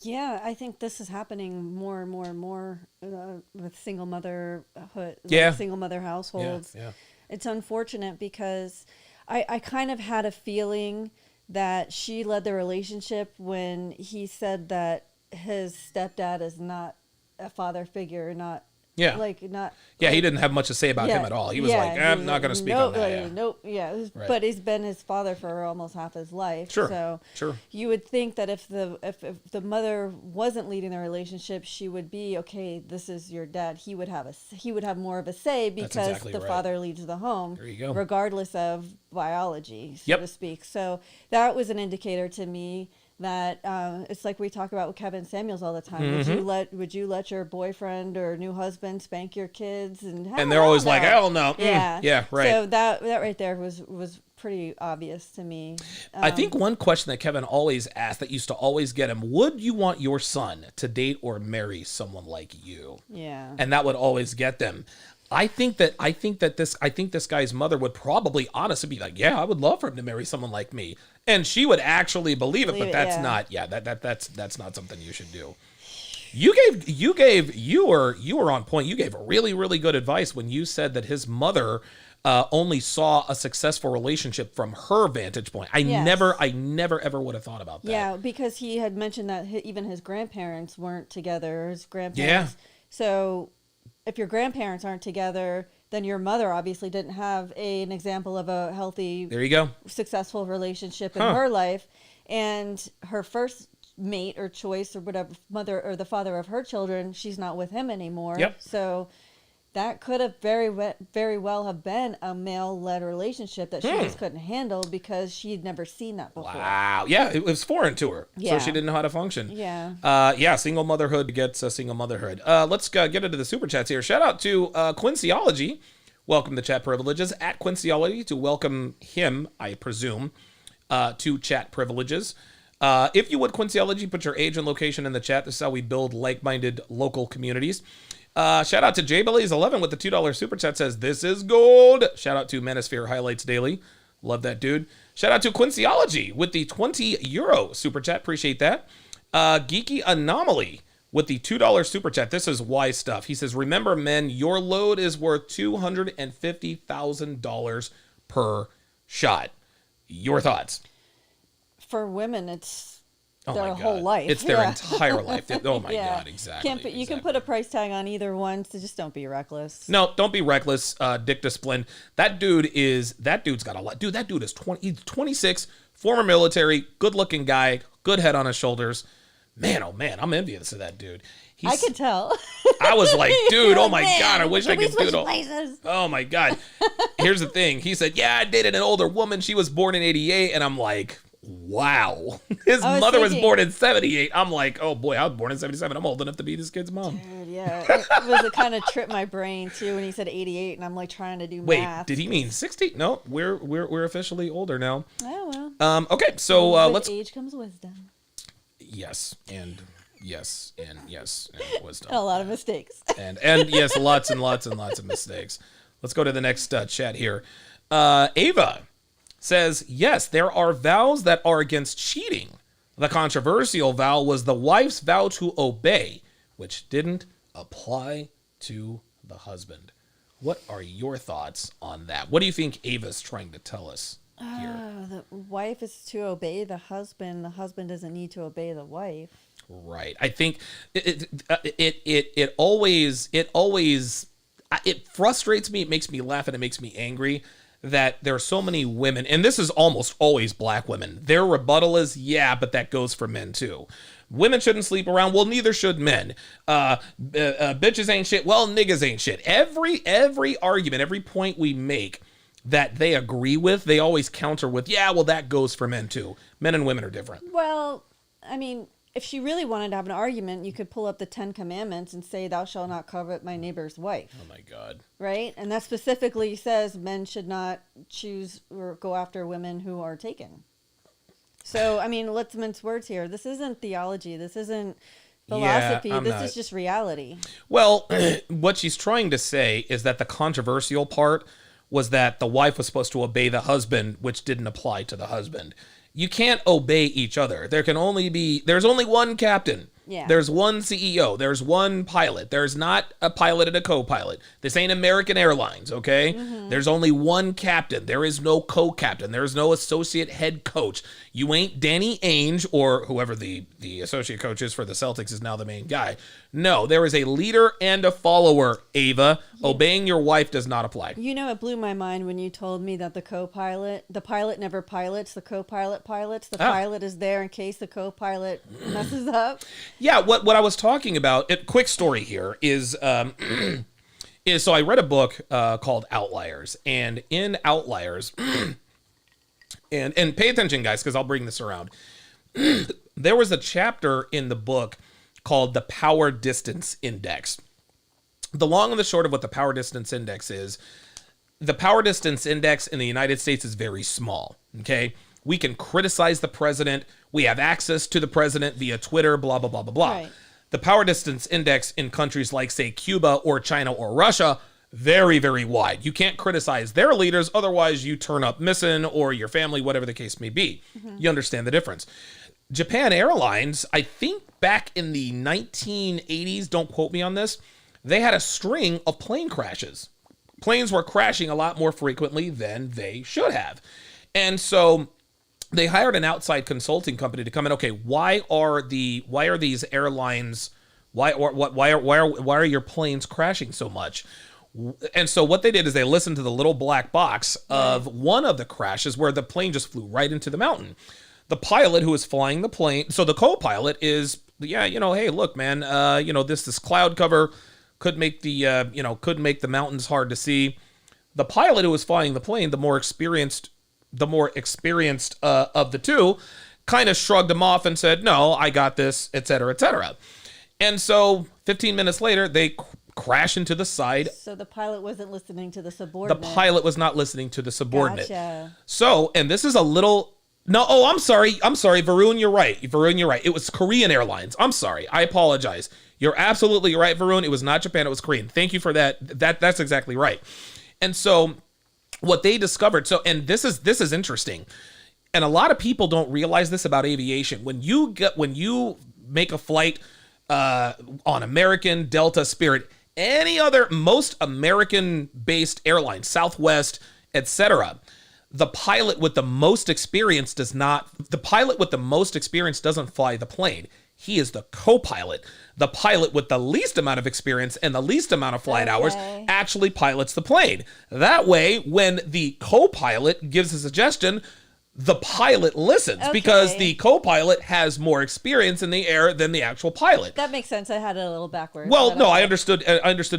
Yeah, I think this is happening more and more and more with single motherhood, single mother households. Yeah. It's unfortunate because I kind of had a feeling that she led the relationship when he said that his stepdad is not a father figure, not. Yeah. He didn't have much to say about him at all. He was like, I'm not going to speak on that. Nope. Right. But he's been his father for almost half his life. Sure. So you would think that if the mother wasn't leading the relationship, she would be, okay, this is your dad. He would have more of a say because the father leads the home. There you go. Regardless of biology, so to speak. So that was an indicator to me that it's like we talk about with Kevin Samuels all the time. Mm-hmm. Would you let your boyfriend or new husband spank your kids? And they're always like, hell no. Yeah, right. So that right there was pretty obvious to me. I think one question that Kevin always asked that used to always get him: would you want your son to date or marry someone like you? Yeah. And that would always get them. I think this guy's mother would probably honestly be like, yeah, I would love for him to marry someone like me. And she would actually believe it, but that's not something you should do. You were on point. You gave really, really good advice when you said that his mother only saw a successful relationship from her vantage point. I never ever would have thought about that. Yeah, because he had mentioned that even his grandparents weren't together. His grandparents. Yeah. So if your grandparents aren't together, then your mother obviously didn't have an example of a healthy, there you go, successful relationship in her life. And her first mate or choice or whatever, mother or the father of her children, she's not with him anymore. Yep. So that could have very well have been a male-led relationship that she just couldn't handle because she had never seen that before. Wow. Yeah, it was foreign to her. Yeah. So she didn't know how to function. Yeah. Yeah, single motherhood gets a single motherhood. Let's get into the super chats here. Shout out to Quincyology. Welcome to Chat Privileges. At Quincyology to welcome him, I presume, to Chat Privileges. If you would, Quincyology, put your age and location in the chat. This is how we build like-minded local communities. Shout out to JBellies11 with the $2 super chat, says, this is gold. Shout out to Manosphere Highlights Daily. Love that dude. Shout out to Quincyology with the €20 super chat. Appreciate that. Geeky Anomaly with the $2 super chat. This is wise stuff. He says, remember, men, your load is worth $250,000 per shot. Your thoughts? For women, it's Oh their my God. whole life. It's their entire life. Oh my Yeah. God, exactly. You can put a price tag on either one, so just don't be reckless. No, don't be reckless. Dick Discipline. That dude's got a lot. Dude, that dude is 20. He's 26, former military, good looking guy, good head on his shoulders. Man, oh man, I'm envious of that dude. I could tell. I was like, dude, oh my Man, God, I wish I we could do it. places? Oh my God. Here's the thing. He said, yeah, I dated an older woman. She was born in 88. And I'm like, wow. His mother was born in 78. I'm like, oh boy, I was born in 77. I'm old enough to be this kid's mom. Dude, yeah. It was a kind of tripped my brain too when he said 88 and I'm like trying to do Wait, math. did he mean 60? No, we're officially older now. Oh well. Okay, so With let's age comes wisdom. yes, and wisdom. And a lot of mistakes. and yes, lots and lots and lots of mistakes. Let's go to the next chat here. Ava says, yes, there are vows that are against cheating. The controversial vow was the wife's vow to obey, which didn't apply to the husband. What are your thoughts on that? What do you think Ava's trying to tell us here? The wife is to obey the husband. The husband doesn't need to obey the wife. Right. I think it always frustrates me. It makes me laugh and it makes me angry that there are so many women, and this is almost always black women. Their rebuttal is, yeah, but that goes for men too. Women shouldn't sleep around. Well, neither should men. Bitches ain't shit. Well, niggas ain't shit. Every argument, every point we make that they agree with, they always counter with, yeah, well, that goes for men too. Men and women are different. Well, I mean, if she really wanted to have an argument, you could pull up the 10 Commandments and say, thou shalt not covet my neighbor's wife. Oh my God. Right? And that specifically says men should not choose or go after women who are taken. So, I mean, let's mince words here. This isn't theology. This isn't philosophy. This is just reality. Well, what she's trying to say is that the controversial part was that the wife was supposed to obey the husband, which didn't apply to the husband. You can't obey each other. There's only one captain. Yeah. There's one CEO. There's one pilot. There's not a pilot and a co-pilot. This ain't American Airlines, okay? Mm-hmm. There's only one captain. There is no co-captain. There's no associate head coach. You ain't Danny Ainge or whoever the associate coach is for the Celtics is now the main guy. No, there is a leader and a follower, Ava. Yeah. Obeying your wife does not apply. You know, it blew my mind when you told me that the pilot never pilots, the co-pilot pilots. The pilot is there in case the co-pilot messes up. Yeah, what I was talking about, quick story here, is so I read a book called Outliers, and in Outliers, and pay attention, guys, because I'll bring this around. There was a chapter in the book called the Power Distance Index. The long and the short of what the Power Distance Index is, the Power Distance Index in the United States is very small, okay? We can criticize the president. We have access to the president via Twitter, blah, blah, blah, blah, blah. Right. The Power Distance Index in countries like, say, Cuba or China or Russia, very, very wide. You can't criticize their leaders, otherwise you turn up missing or your family, whatever the case may be. Mm-hmm. You understand the difference. Japan Airlines, I think back in the 1980s, don't quote me on this, they had a string of plane crashes. Planes were crashing a lot more frequently than they should have. And so they hired an outside consulting company to come in. Okay, why are these airlines? Why are your planes crashing so much? And so what they did is they listened to the little black box of one of the crashes where the plane just flew right into the mountain. The pilot who was flying the plane, so the co-pilot is, hey, look, man, this cloud cover. could make the mountains hard to see. The pilot who was flying the plane, the more experienced of the two, kind of shrugged him off and said, "No, I got this," etc., etc. And so 15 minutes later, they crash into the side. So the pilot wasn't listening to the subordinate. The pilot was not listening to the subordinate. Gotcha. So, and this is a little... No, I'm sorry, Varun, you're right. It was Korean Airlines. I'm sorry. I apologize. You're absolutely right, Varun. It was not Japan, it was Korean. Thank you for that. That's exactly right. And so what they discovered, and this is interesting. And a lot of people don't realize this about aviation. When you make a flight on American, Delta, Spirit, any other most American-based airline, Southwest, etc., the pilot with the most experience doesn't fly the plane. He is the co-pilot. The pilot with the least amount of experience and the least amount of flight hours actually pilots the plane. That way, when the co-pilot gives a suggestion, the pilot listens because the co-pilot has more experience in the air than the actual pilot. That makes sense. I had it a little backwards. Well, no, I understood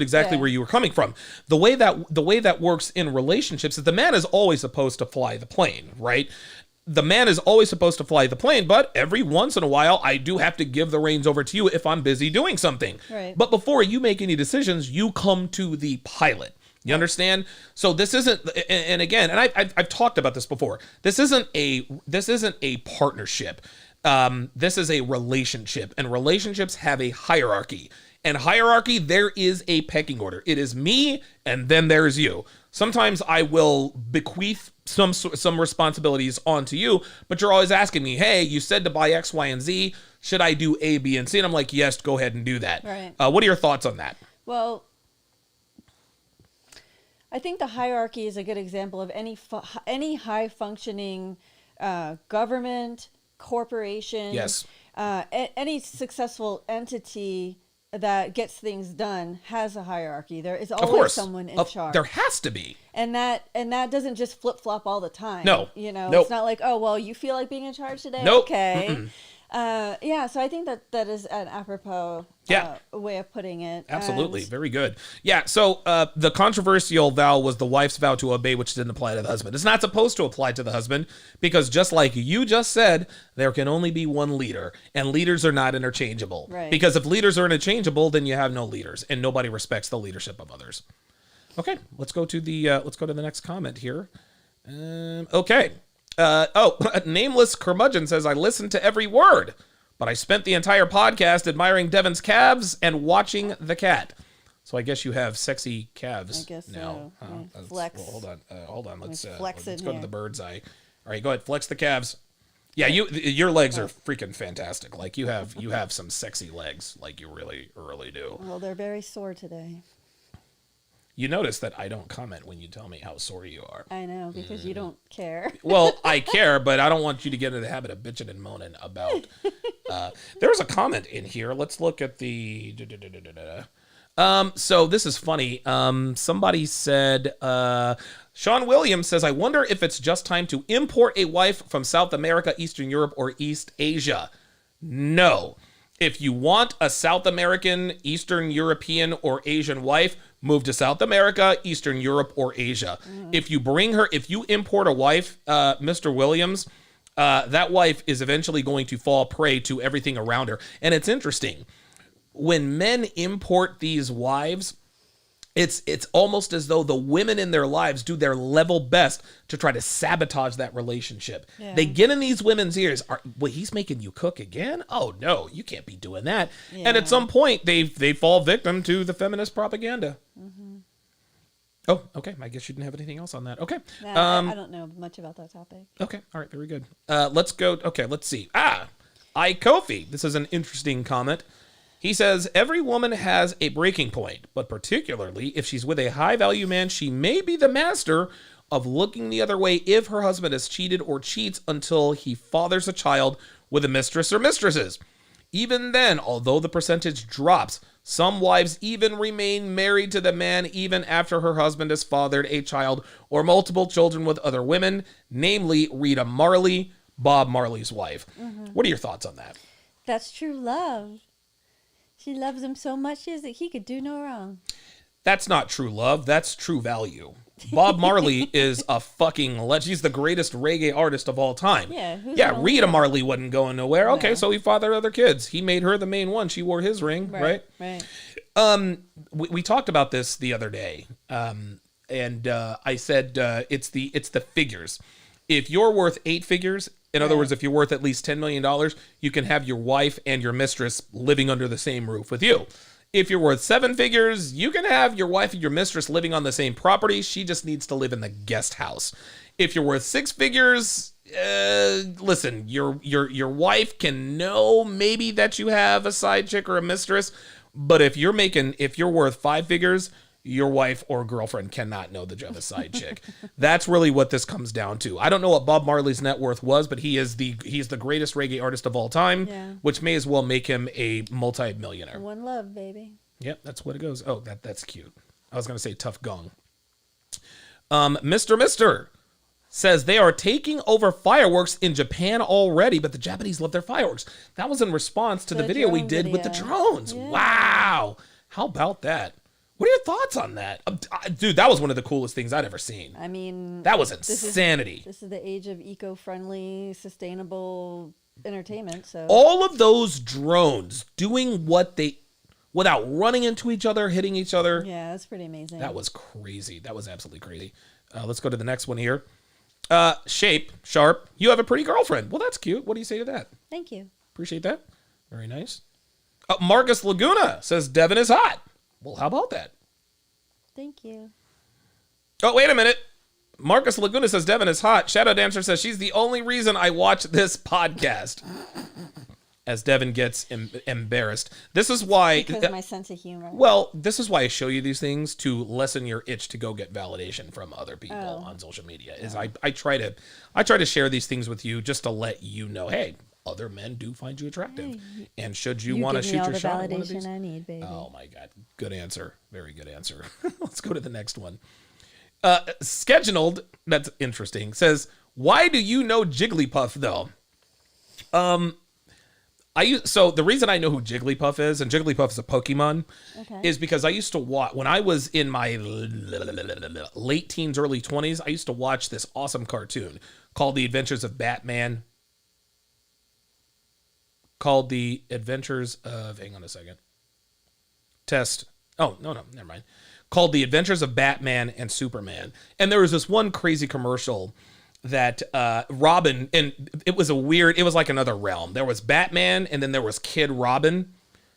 exactly where you were coming from. The way that works in relationships is the man is always supposed to fly the plane, right? The man is always supposed to fly the plane, but every once in a while, I do have to give the reins over to you if I'm busy doing something. Right. But before you make any decisions, you come to the pilot. You understand? So this isn't, and again, and I've talked about this before. This isn't a partnership. This is a relationship, and relationships have a hierarchy. And hierarchy, there is a pecking order. It is me, and then there's you. Sometimes I will bequeath some responsibilities onto you, but you're always asking me, "Hey, you said to buy X, Y, and Z. Should I do A, B, and C?" And I'm like, "Yes, go ahead and do that." Right. What are your thoughts on that? Well, I think the hierarchy is a good example of any high functioning government, corporation, Yes. Any successful entity that gets things done has a hierarchy. There is always someone in charge. There has to be. And that doesn't just flip flop all the time. No. Nope. It's not like, "Oh, well, you feel like being in charge today? Nope. Okay." Mm-mm. So I think that is an apropos way of putting it. Absolutely. Very good. Yeah. So the controversial vow was the wife's vow to obey, which didn't apply to the husband. It's not supposed to apply to the husband because just like you just said, there can only be one leader and leaders are not interchangeable. Right. Because if leaders are interchangeable, then you have no leaders and nobody respects the leadership of others. Okay. Let's go to the next comment here. Okay. Nameless Curmudgeon says, "I listened to every word, but I spent the entire podcast admiring Devon's calves and watching the cat." So I guess you have sexy calves. I guess now. so. Flex. Well, hold on. Let's go to the bird's eye. All right, go ahead. Flex the calves. Yeah, your legs are freaking fantastic. Like you have some sexy legs. Like you really, really do. Well, they're very sore today. You notice that I don't comment when you tell me how sore you are. I know, because you don't care. Well, I care, but I don't want you to get into the habit of bitching and moaning about... there's a comment in here. Let's look at the... So this is funny. Somebody said... Sean Williams says, "I wonder if it's just time to import a wife from South America, Eastern Europe, or East Asia." No. If you want a South American, Eastern European, or Asian wife, move to South America, Eastern Europe, or Asia. If you import a wife, Mr. Williams, that wife is eventually going to fall prey to everything around her. And it's interesting. When men import these wives, it's almost as though the women in their lives do their level best to try to sabotage that relationship. Yeah. They get in these women's ears. He's making you cook again? Oh no, you can't be doing that. Yeah. And at some point, they fall victim to the feminist propaganda. Mm-hmm. Oh, okay. I guess you didn't have anything else on that. Okay. I don't know much about that topic. Okay. All right. Very good. Let's go. Okay. Let's see. Kofi. This is an interesting comment. He says, "Every woman has a breaking point, but particularly if she's with a high-value man, she may be the master of looking the other way if her husband has cheated or cheats until he fathers a child with a mistress or mistresses. Even then, although the percentage drops, some wives even remain married to the man even after her husband has fathered a child or multiple children with other women, namely Rita Marley, Bob Marley's wife." Mm-hmm. What are your thoughts on that? That's true love. She loves him so much that he could do no wrong. That's not true love. That's true value. Bob Marley is a fucking legend. He's the greatest reggae artist of all time. Yeah. Rita Marley wasn't going nowhere. No. Okay, so he fathered other kids. He made her the main one. She wore his ring, right? Right. We talked about this the other day, and I said it's the figures. If you're worth 8 figures, in other words, if you're worth at least $10 million, you can have your wife and your mistress living under the same roof with you. If you're worth 7 figures, you can have your wife and your mistress living on the same property. She just needs to live in the guest house. If you're worth 6 figures, listen, your wife can know maybe that you have a side chick or a mistress, but if you're worth 5 figures, your wife or girlfriend cannot know that you have a side chick. That's really what this comes down to. I don't know what Bob Marley's net worth was, but he's the greatest reggae artist of all time, which may as well make him a multi-millionaire. One love, baby. Yep, that's what it goes. Oh, that's cute. I was going to say tough gong. Mr. says they are taking over fireworks in Japan already, but the Japanese love their fireworks. That was in response to the video we did with the drones. Yeah. Wow. How about that? What are your thoughts on that? Dude, that was one of the coolest things I'd ever seen. I mean, that was insanity. This is the age of eco-friendly, sustainable entertainment. So all of those drones doing what they, without running into each other, hitting each other. Yeah, that's pretty amazing. That was crazy. That was absolutely crazy. Let's go to the next one here. Sharpe, you have a pretty girlfriend. Well, that's cute. What do you say to that? Thank you. Appreciate that. Very nice. Marcus Laguna says Devon is hot. Well, how about that? Thank you. Oh, wait a minute. Marcus Laguna says Devon is hot. Shadow Dancer says she's the only reason I watch this podcast. As Devon gets embarrassed. This is why... Because of my sense of humor. Well, this is why I show you these things, to lessen your itch to go get validation from other people on social media. I try to share these things with you just to let you know, hey, other men do find you attractive. And should you want to shoot your shot at one of these? I need, baby. Oh my God. Good answer. Very good answer. Let's go to the next one. Scheduled, that's interesting, says, why do you know Jigglypuff though? So the reason I know who Jigglypuff is, and Jigglypuff is a Pokemon, is because I used to watch, when I was in my late teens, early 20s, I used to watch this awesome cartoon called The Adventures of Batman. Hang on a second. Oh, no, never mind. Called The Adventures of Batman and Superman. And there was this one crazy commercial that Robin, and it was like another realm. There was Batman, and then there was Kid Robin.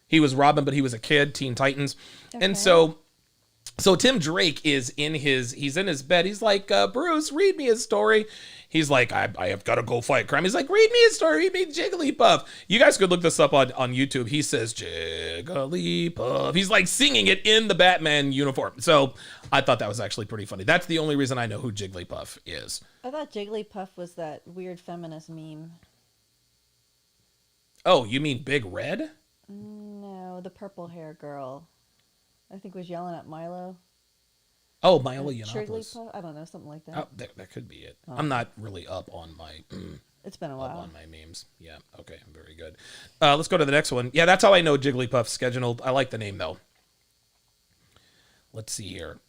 He was Robin, but he was a kid, Teen Titans. Okay. And so Tim Drake he's in his bed. He's like, Bruce, read me a story. He's like, I have got to go fight crime. He's like, read me a story, read me Jigglypuff. You guys could look this up on YouTube. He says, Jigglypuff. He's like singing it in the Batman uniform. So I thought that was actually pretty funny. That's the only reason I know who Jigglypuff is. I thought Jigglypuff was that weird feminist meme. Oh, you mean Big Red? No, the purple hair girl. I think was yelling at Milo. Oh, Milo Yiannopoulos. I don't know, something like that. Oh, that could be it. Oh. I'm not really up on my... It's been a while. Up on my memes. Yeah, okay, very good. Let's go to the next one. Yeah, that's how I know Jigglypuff scheduled. I like the name, though. Let's see here.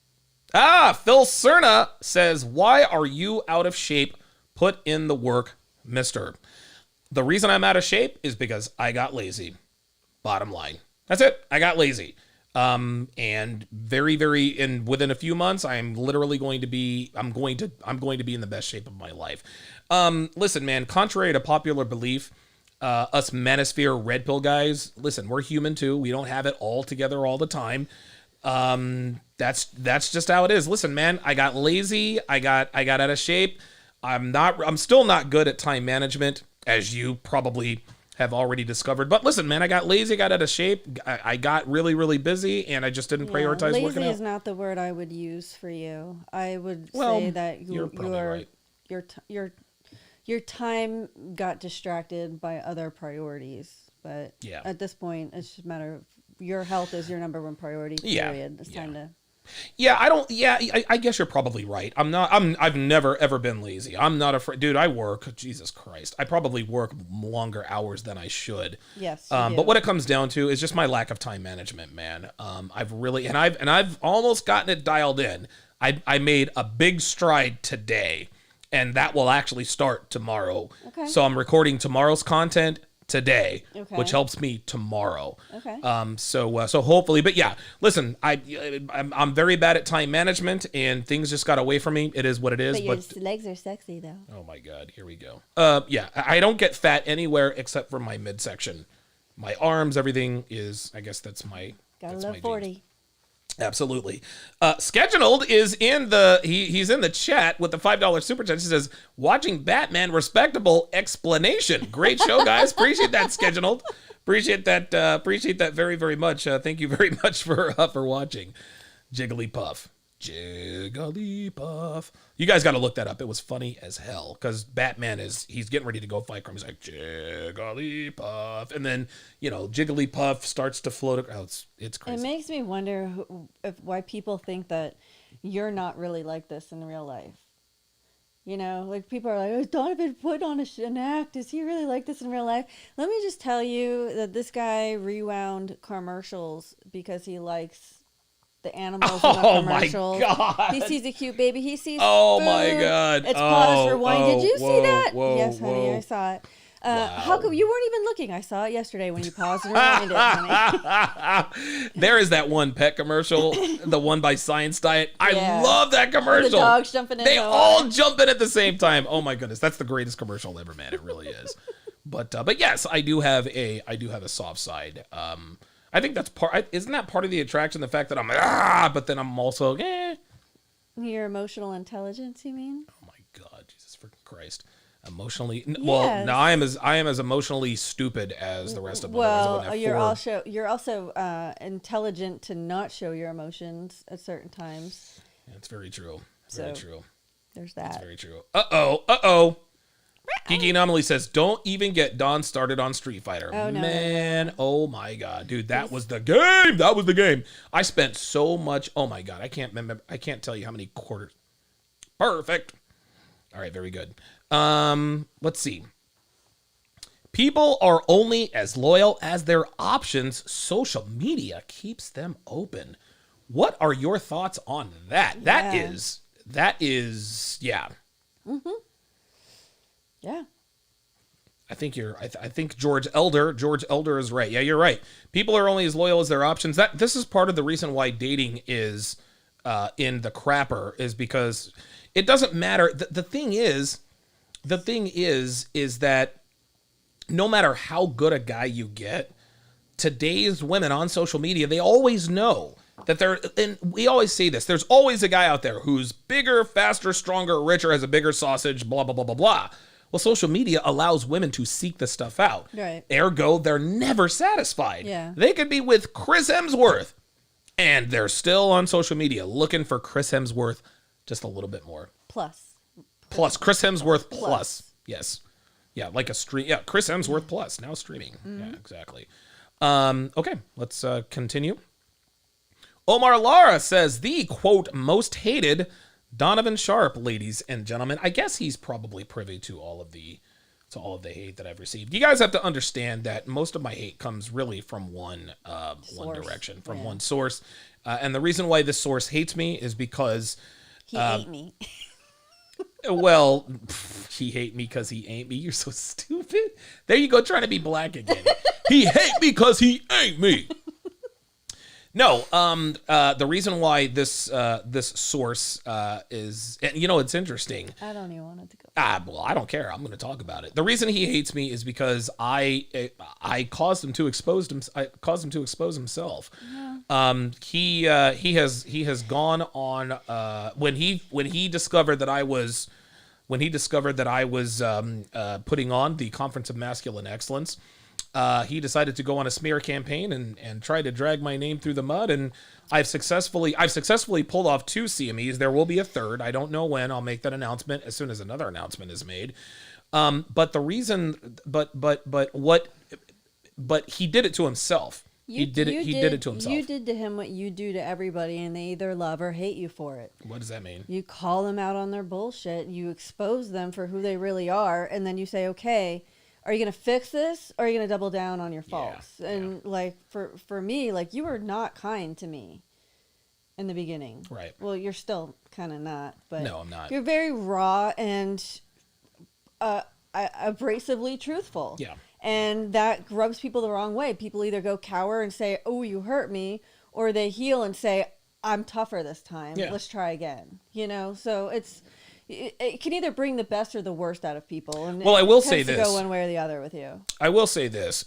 Phil Cerna says, why are you out of shape? Put in the work, mister. The reason I'm out of shape is because I got lazy. Bottom line. That's it. I got lazy. And within a few months, I'm going to be in the best shape of my life. Listen, man, contrary to popular belief, us Manosphere red pill guys, listen, we're human too. We don't have it all together all the time. That's just how it is. Listen, man, I got lazy. I got out of shape. I'm still not good at time management, as you probably have already discovered. But listen, man, I got lazy, got out of shape. I got really, really busy, and I just didn't prioritize working out. Lazy is not the word I would use for you. I would say that your time got distracted by other priorities. But at this point, it's just a matter of your health is your number one priority. Period. It's time to Yeah, I don't. Yeah, I guess you're probably right. I'm not. I've never ever been lazy. I'm not afraid, dude. I work. Jesus Christ, I probably work longer hours than I should. Yes. But what it comes down to is just my lack of time management, man. I've really I've almost gotten it dialed in. I made a big stride today, and that will actually start tomorrow. Okay. So I'm recording tomorrow's content today, Okay. which helps me tomorrow. Okay. So hopefully, but yeah, listen, I'm very bad at time management, and things just got away from me. It is what it is. But your legs are sexy though. Oh my God, here we go. Yeah, I don't get fat anywhere except for my midsection. My arms, everything is. I guess that's my. Gotta that's love my 40. genes. Absolutely. Scheduled is in the he's in the chat with the $5 super chat. He says, "Watching Batman, respectable explanation. Great show, guys. Appreciate that, Scheduled. Appreciate that. Appreciate that very, very much. Thank you very much for watching. Jigglypuff. Jigglypuff. You guys got to look that up. It was funny as hell because Batman he's getting ready to go fight crime. He's like Jigglypuff, and then Jigglypuff starts to float. Oh, it's crazy. It makes me wonder why people think that you're not really like this in real life. Like people are like, "Oh, Donovan put on an act. Is he really like this in real life?" Let me just tell you that this guy rewound commercials because he likes the animals in the commercials. My God. He sees a cute baby. He sees Oh food. my God. It's pause, rewind. Did you see that? Whoa, yes, honey, whoa. I saw it. Wow. How come you weren't even looking? I saw it yesterday when you paused and rewinded, honey. There is that one pet commercial, the one by Science Diet. I Yeah. love that commercial. The dogs jumping in. They the all water. jump in at the same time. Oh my goodness, that's the greatest commercial ever, man. It really is. But yes, I do have a soft side. I think that's isn't that part of the attraction? The fact that I'm but then I'm also Your emotional intelligence, you mean? Oh my God, Jesus freaking Christ! Emotionally, Yes. well, no, I am as emotionally stupid as the rest of them. Well, you're also intelligent to not show your emotions at certain times. That's very true. Very true. There's that. That's very true. Uh-oh. Geeky Anomaly says, "Don't even get Don started on Street Fighter." Oh, no, Man, oh my God, dude, that was the game. That was the game. I spent so much. Oh my God, I can't remember. I can't tell you how many quarters. Perfect. All right, very good. Let's see. People are only as loyal as their options. Social media keeps them open. What are your thoughts on that? Yeah. That is, yeah. Mm-hmm. Yeah. I think George Elder is right. Yeah, you're right. People are only as loyal as their options. This is part of the reason why dating is in the crapper, is because it doesn't matter. The thing is that no matter how good a guy you get, today's women on social media, they always know that and we always say this, there's always a guy out there who's bigger, faster, stronger, richer, has a bigger sausage, blah, blah, blah, blah, blah. Well, social media allows women to seek this stuff out. Right. Ergo, they're never satisfied. Yeah. They could be with Chris Hemsworth, and they're still on social media looking for Chris Hemsworth just a little bit more. Plus Chris Hemsworth plus. Yes. Yeah, like a stream. Yeah, Chris Hemsworth plus, now streaming. Mm-hmm. Yeah, exactly. Okay, let's continue. Omar Lara says, the, quote, most hated Donovan Sharpe, ladies and gentlemen. I guess he's probably privy to all of the hate that I've received. You guys have to understand that most of my hate comes really from one direction, from one source. And the reason why this source hates me is because he ate me. Well, he hate me because he ain't me. You're so stupid. There you go, trying to be black again. He hate me because he ain't me. No, the reason why this source is, and it's interesting. I don't even want it to go. Well, I don't care. I'm going to talk about it. The reason he hates me is because I caused him to expose himself. Yeah. He has gone on when he discovered that I was putting on the Conference of Masculine Excellence. He decided to go on a smear campaign and try to drag my name through the mud, and I've successfully pulled off 2 CMEs. There will be a third. I don't know when. I'll make that announcement as soon as another announcement is made. But he did it to himself. He did it to himself. You did to him what you do to everybody, and they either love or hate you for it. What does that mean? You call them out on their bullshit. You expose them for who they really are, and then you say, okay, are you going to fix this, or are you going to double down on your faults? Yeah, and, like, for me, like, you were not kind to me in the beginning. Right. Well, you're still kind of not. But no, I'm not. You're very raw and abrasively truthful. Yeah. And that rubs people the wrong way. People either go cower and say, oh, you hurt me, or they heal and say, I'm tougher this time. Yeah. Let's try again. You know, so it can either bring the best or the worst out of people. And well, I will say it tends this. to go one way or the other with you. I will say this.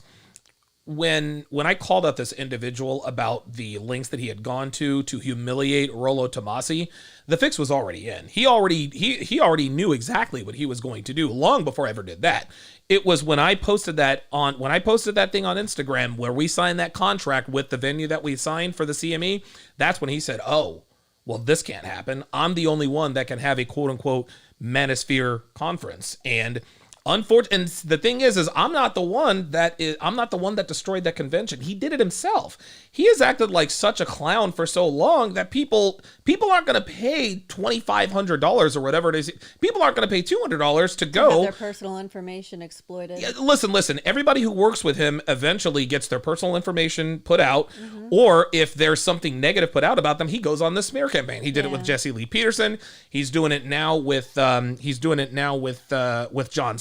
When I called out this individual about the links that he had gone to humiliate Rollo Tomasi, the fix was already in. He already knew exactly what he was going to do long before I ever did that. It was when I posted that thing on Instagram where we signed that contract with the venue that we signed for the CME. That's when he said, "Oh, well, this can't happen. I'm the only one that can have a quote unquote manosphere conference." And unfortunately, and the thing is I'm not the one that destroyed that convention. He did it himself. He has acted like such a clown for so long that people aren't going to pay $2,500 or whatever it is. People aren't going to pay $200 to go. Have their personal information exploited. Yeah, listen. Everybody who works with him eventually gets their personal information put out, or if there's something negative put out about them, he goes on the smear campaign. He did it with Jesse Lee Peterson. He's doing it now with John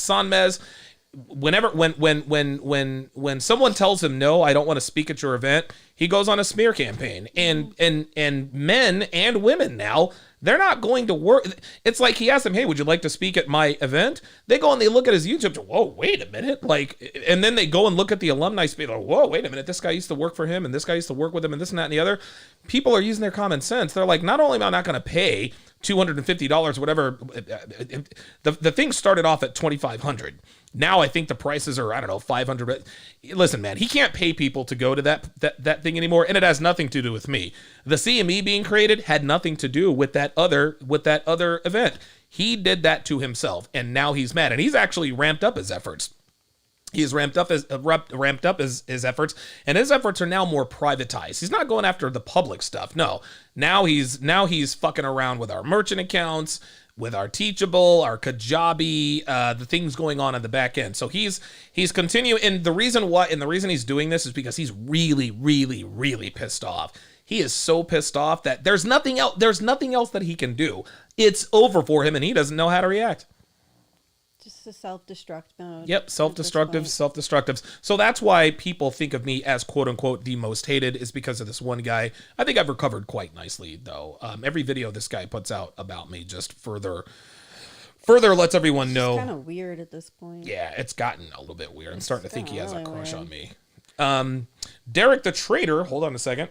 Sonmez. When someone tells him no, I don't want to speak at your event, he goes on a smear campaign. And men and women now, they're not going to work. It's like he asked them, "Hey, would you like to speak at my event?" They go and they look at his YouTube. Whoa, wait a minute! And then they go and look at the alumni speech. Like, whoa, wait a minute! This guy used to work for him, and this guy used to work with him, and this and that and the other. People are using their common sense. They're like, not only am I not going to pay $250, whatever. The thing started off at $2,500. Now I think the prices are, I don't know, $500. Listen, man, he can't pay people to go to that thing anymore, and it has nothing to do with me. The CME being created had nothing to do with that other event. He did that to himself, and now he's mad, and he's actually ramped up his efforts. He's ramped up his efforts, and his efforts are now more privatized. He's not going after the public stuff. No, now he's fucking around with our merchant accounts, with our Teachable, our Kajabi, the things going on in the back end. So he's continuing, and the reason he's doing this is because he's really, really, really pissed off. He is so pissed off that there's nothing else that he can do. It's over for him, and he doesn't know how to react. Just a self-destruct mode. Yep, self-destructive. So that's why people think of me as quote-unquote the most hated, is because of this one guy. I think I've recovered quite nicely, though. Every video this guy puts out about me just further lets everyone know. It's kind of weird at this point. Yeah, it's gotten a little bit weird. I'm starting to think he has a crush on me. Derek the Trader, hold on a second.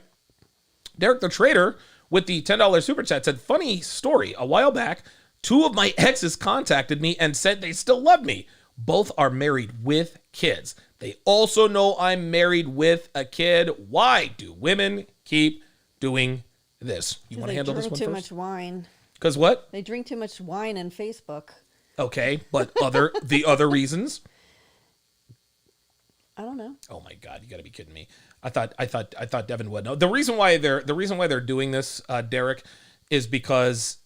Derek the Trader with the $10 super chat said, "Funny story. A while back, 2 of my exes contacted me and said they still love me. Both are married with kids. They also know I'm married with a kid. Why do women keep doing this?" You want to handle this one first? They drink too much wine. Because what? They drink too much wine and Facebook. Okay, but the other reasons? I don't know. Oh my God, you got to be kidding me! I thought Devon would know. The reason why they're doing this, Derek, is because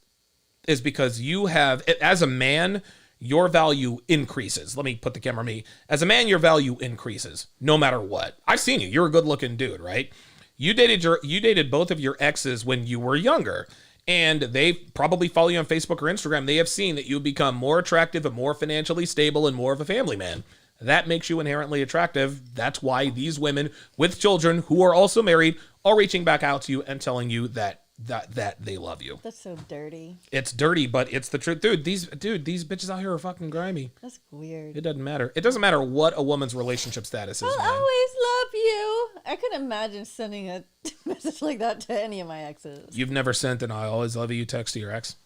you have, as a man, your value increases. Let me put the camera on me. As a man, your value increases no matter what. I've seen you. You're a good-looking dude, right? You dated both of your exes when you were younger, and they probably follow you on Facebook or Instagram. They have seen that you become more attractive and more financially stable and more of a family man. That makes you inherently attractive. That's why these women with children who are also married are reaching back out to you and telling you that they love you. That's so dirty. It's dirty, but it's the truth. These bitches out here are fucking grimy. That's weird. It doesn't matter. It doesn't matter what a woman's relationship status is, I'll man. always love you. I couldn't imagine sending a message like that to any of my exes. You've never sent an "I always love you" text to your ex?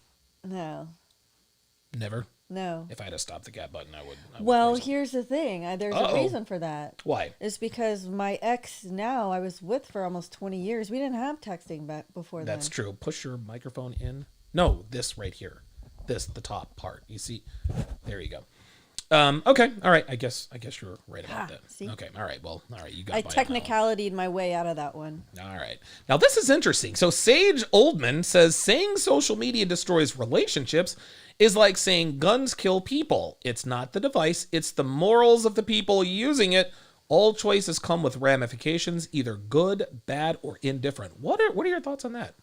No. Never? No. If I had to stop the cat button, I would. Well, here's the thing. There's a reason for that. Why? It's because my ex now I was with for almost 20 years. We didn't have texting back before then. That's true. Push your microphone in. No, this right here. The top part. You see? There you go. Okay. All right. I guess you're right about that. See? Okay. All right. Well, all right. You got I by on that one. technicality'd my way out of that one. All right. Now, this is interesting. So, Sage Oldman says saying social media destroys relationships is like saying guns kill people. It's not the device, it's the morals of the people using it. All choices come with ramifications, either good, bad, or indifferent. What are your thoughts on that?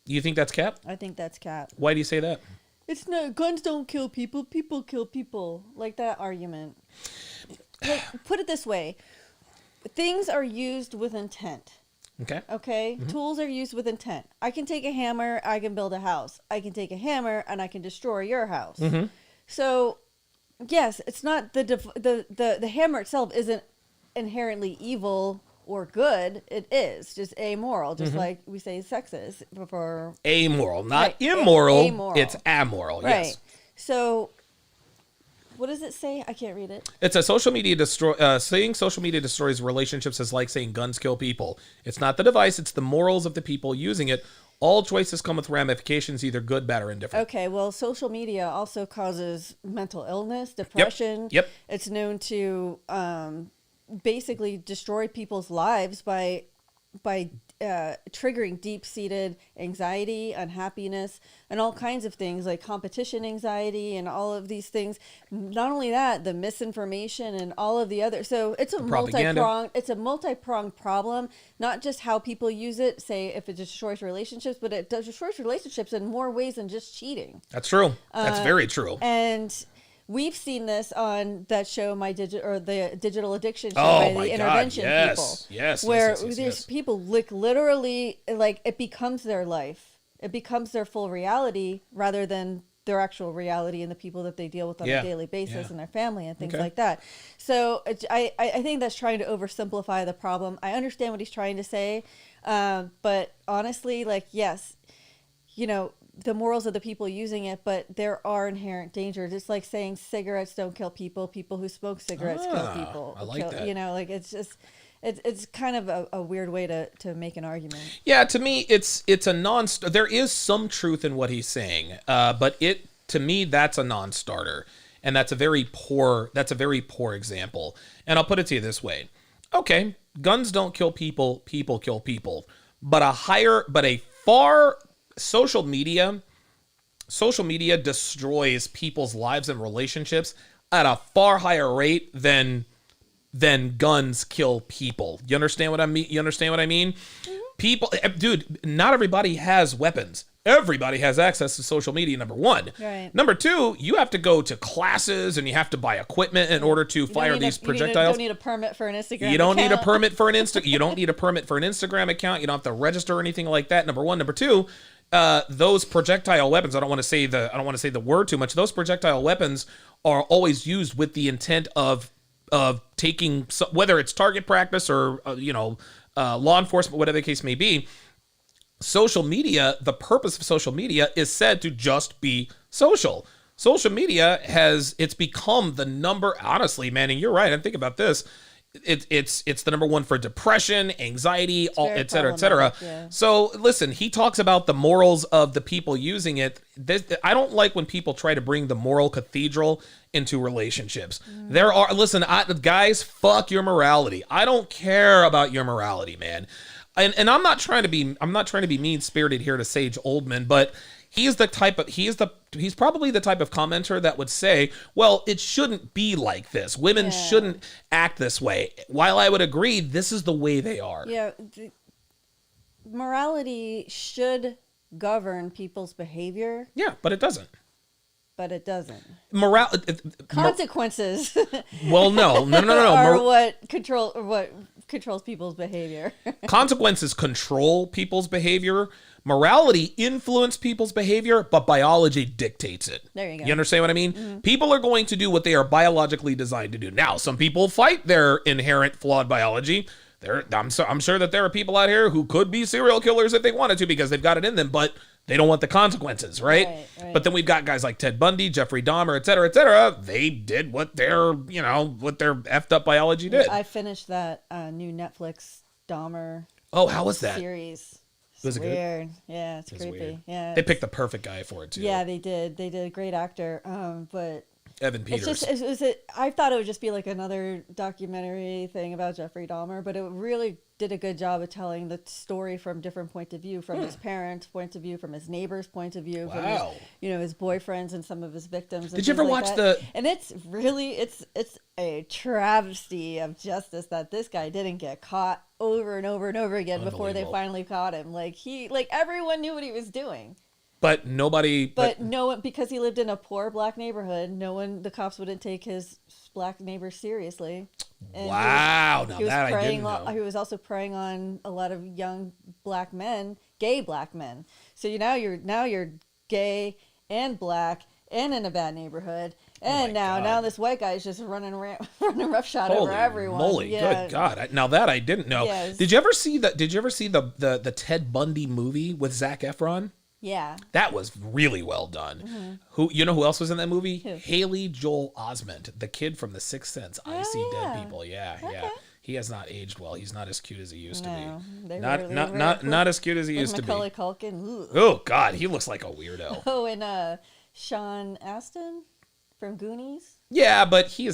You think that's cap? I think that's cap. Why do you say that? It's not, guns don't kill people, people kill people. Like that argument. Like, put it this way. Things are used with intent. Okay. Okay? Mm-hmm. Tools are used with intent. I can take a hammer, I can build a house. I can take a hammer and I can destroy your house. Mm-hmm. So, yes, it's not the hammer itself isn't inherently evil or good. It is just amoral, just like we say sex is for Amoral, not Right. immoral. Amoral. It's amoral. right. Yes. So, what does it say? I can't read it. It's a social media saying social media destroys relationships is like saying guns kill people. It's not the device, it's the morals of the people using it. All choices come with ramifications, either good, bad, or indifferent. Okay, well, social media also causes mental illness, depression. Yep. It's known to basically destroy people's lives by triggering deep-seated anxiety, unhappiness, and all kinds of things like competition anxiety and all of these things. Not only that, the misinformation and all of the other. So it's a multi-pronged problem. Not just how people use it. Say if it destroys relationships, but it destroys relationships in more ways than just cheating. That's true. That's very true. And we've seen this on that show, the Digital Addiction show Oh by my the God, intervention yes, people. yes, where yes, there's people literally like it becomes their life, it becomes their full reality rather than their actual reality and the people that they deal with on a daily basis and their family and things like that. So I think that's trying to oversimplify the problem. I understand what he's trying to say, but honestly, like yes, you know, the morals of the people using it, but there are inherent dangers. It's like saying cigarettes don't kill people. People who smoke cigarettes kill people. I like that. You know, like it's just, it's kind of a weird way to make an argument. Yeah, to me, it's a there is some truth in what he's saying, but to me, that's a non-starter. And that's a very poor example. And I'll put it to you this way. Okay, guns don't kill people, people kill people. But social media destroys people's lives and relationships at a far higher rate than guns kill people. You understand what I mean? Mm-hmm. People, dude, not everybody has weapons. Everybody has access to social media, number one. Right. Number two, you have to go to classes and you have to buy equipment in order to fire these projectiles. You don't need a permit for an Instagram You don't account. need a permit for you don't need a permit for an Instagram account. You don't have to register or anything like that. Number one. Number two, those projectile weapons, I don't want to say the word too much. Those projectile weapons are always used with the intent of taking, whether it's target practice or law enforcement, whatever the case may be. Social media, the purpose of social media is said to just be social. Social media it's become the number, honestly, man, and you're right, I'm thinking about this. It's the number one for depression, anxiety, et cetera, et cetera. Yeah. So listen, he talks about the morals of the people using it. I don't like when people try to bring the moral cathedral into relationships. Guys, fuck your morality. I don't care about your morality, man. And I'm not trying to be mean-spirited here to Sage Oldman, but he's probably the type of commenter that would say, well, it shouldn't be like this. Women shouldn't act this way. While I would agree, this is the way they are. Yeah. Morality should govern people's behavior. Yeah, but it doesn't. But it doesn't. Consequences. Consequences. Well, no. Are what controls people's behavior. Consequences control people's behavior. Morality influence people's behavior, but biology dictates it. There you go. You understand what I mean? Mm-hmm. People are going to do what they are biologically designed to do. Now, some people fight their inherent flawed biology. I'm sure that there are people out here who could be serial killers if they wanted to because they've got it in them, but they don't want the consequences, right? But then we've got guys like Ted Bundy, Jeffrey Dahmer, et cetera, et cetera. They did what their effed up biology did. I finished that new Netflix Dahmer. Oh, how was that series? Was it weird? Good? Yeah, it's creepy. Weird. Yeah, they picked the perfect guy for it too. Yeah, they did. They did a great actor. But Evan Peters. I thought it would just be like another documentary thing about Jeffrey Dahmer, but it really did a good job of telling the story from different point of view, from his parents' point of view, from his neighbor's point of view, from his, his boyfriends and some of his victims. Did you ever watch the? And it's really it's a travesty of justice that this guy didn't get caught over and over and over again before they finally caught him. Like everyone knew what he was doing. But nobody. But no one, because he lived in a poor black neighborhood, the cops wouldn't take his black neighbors seriously. And wow, now that I didn't know. He was also preying on a lot of young black men, gay black men. So now you're gay and black and in a bad neighborhood, and now this white guy is just running roughshod over everyone. Holy moly, good God! Now that I didn't know. Yes. Did you ever see the Ted Bundy movie with Zac Efron? Yeah. That was really well done. Who else was in that movie? Haley Joel Osment, the kid from The Sixth Sense. I See Dead People. Yeah, okay. Yeah. He has not aged well. He's not as cute as he used to be. Not as cute as he used to be. Macaulay Culkin. Ugh. Oh God, he looks like a weirdo. Oh, and Sean Astin from Goonies. Yeah, but he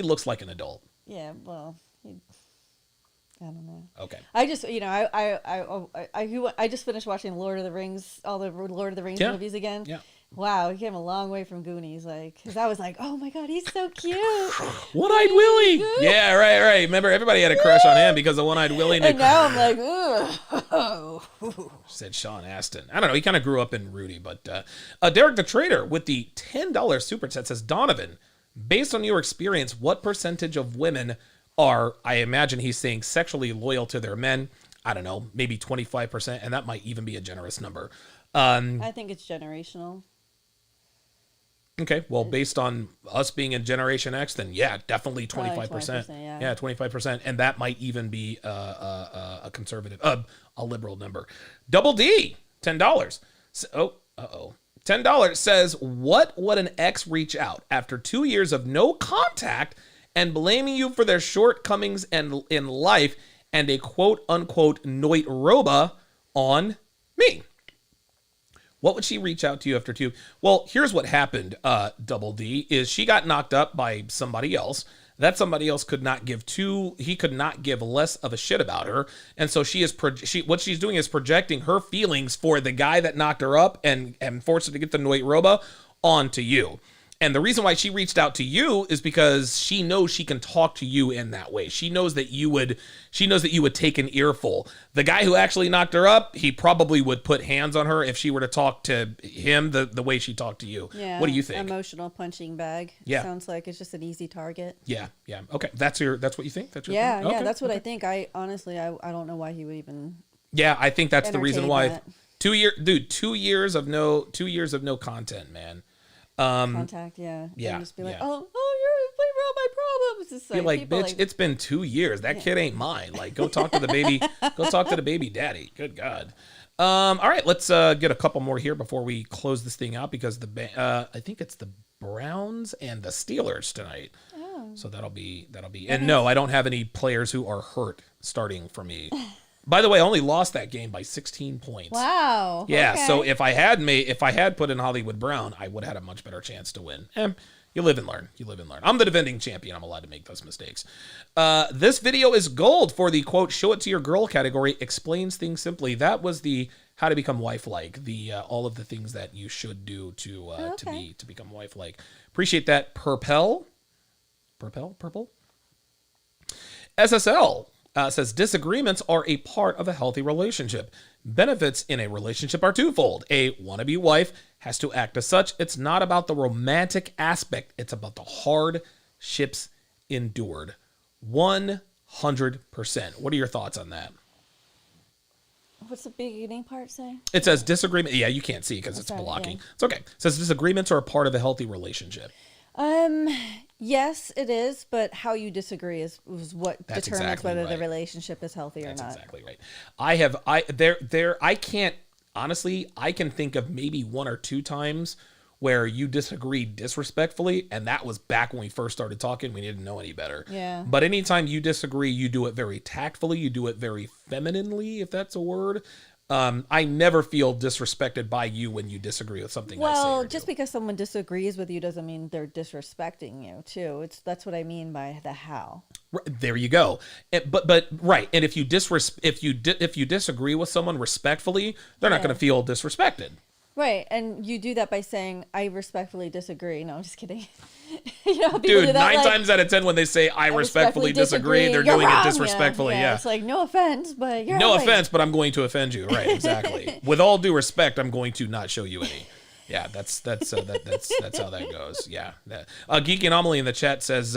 looks like an adult. Yeah, well, I don't know. Okay. I just, I just finished watching Lord of the Rings, all the Lord of the Rings movies again. Yeah. Wow, he came a long way from Goonies, because I was like, oh my God, he's so cute. One-Eyed Willie. Yeah, right. Remember, everybody had a crush on him because of One-Eyed Willie. And now I'm like, ugh. Said Sean Astin. I don't know. He kind of grew up in Rudy, but Derek the Trader with the $10 super chat says, Donovan, based on your experience, what percentage of women are, I imagine he's saying, sexually loyal to their men? I don't know, maybe 25%, and that might even be a generous number. I think it's generational. Okay, well, based on us being in Generation X, then yeah, definitely 25%. Yeah, 25%, and that might even be a conservative, a liberal number. Double D, $10. $10 says, what would an ex reach out after 2 years of no contact and blaming you for their shortcomings in life and a quote-unquote noit roba on me? What would she reach out to you after 2? Well, here's what happened, Double D, is she got knocked up by somebody else. That somebody else could not give less of a shit about her. And so what she's doing is projecting her feelings for the guy that knocked her up and forced her to get the noit roba onto you. And the reason why she reached out to you is because she knows she can talk to you in that way. She knows that you would take an earful. The guy who actually knocked her up, he probably would put hands on her if she were to talk to him the way she talked to you. Yeah. What do you think? Emotional punching bag. Yeah. Sounds like it's just an easy target. Yeah. Okay. That's what you think? That's your yeah, opinion? Yeah, that's what I think. I honestly I don't know why he would even. Yeah, I think that's the reason why. That. 2 years of no content, man. Contact, yeah. Yeah. Just be like, oh, you're blaming all my problems. It's like, like bitch, it's been 2 years. That kid ain't mine. Like, go talk to the baby. Go talk to the baby daddy. Good God. All right, let's get a couple more here before we close this thing out because I think it's the Browns and the Steelers tonight. Oh. So that'll be. And no, I don't have any players who are hurt starting for me. By the way, I only lost that game by 16 points. Wow. Yeah, okay. So if I had put in Hollywood Brown, I would have had a much better chance to win. You live and learn. I'm the defending champion. I'm allowed to make those mistakes. This video is gold for the quote "show it to your girl" category. Explains things simply. That was the how to become wife-like. The all of the things that you should do to become wife-like. Appreciate that. Purple. SSL. Says disagreements are a part of a healthy relationship. Benefits in a relationship are twofold. A wannabe wife has to act as such. It's not about the romantic aspect. It's about the hardships endured. 100%. What are your thoughts on that? What's the beginning part say? It says disagreement. Yeah, you can't see because it's blocking. Yeah. It's okay. It says disagreements are a part of a healthy relationship. Yes, it is, but how you disagree is what That's determines exactly whether right. the relationship is healthy or not. That's exactly right. I can think of maybe 1 or 2 times where you disagreed disrespectfully, and that was back when we first started talking. We didn't know any better. Yeah. But anytime you disagree, you do it very tactfully. You do it very femininely, if that's a word. I never feel disrespected by you when you disagree with something I say. Well, or just do. because someone disagrees with you doesn't mean they're disrespecting you too. That's what I mean by the how. There you go. But right, and if you disagree with someone respectfully, they're not going to feel disrespected. Right, and you do that by saying, "I respectfully disagree." No, I'm just kidding. You know, how people Dude, do that, 9 like, times out of 10 when they say I respectfully disagree, they're you're doing wrong. it disrespectfully. Yeah. It's like, no offense, but you're No right. offense, but I'm going to offend you. Right, exactly. With all due respect, I'm going to not show you any. Yeah, that's how that goes. Yeah. Geeky Anomaly in the chat says,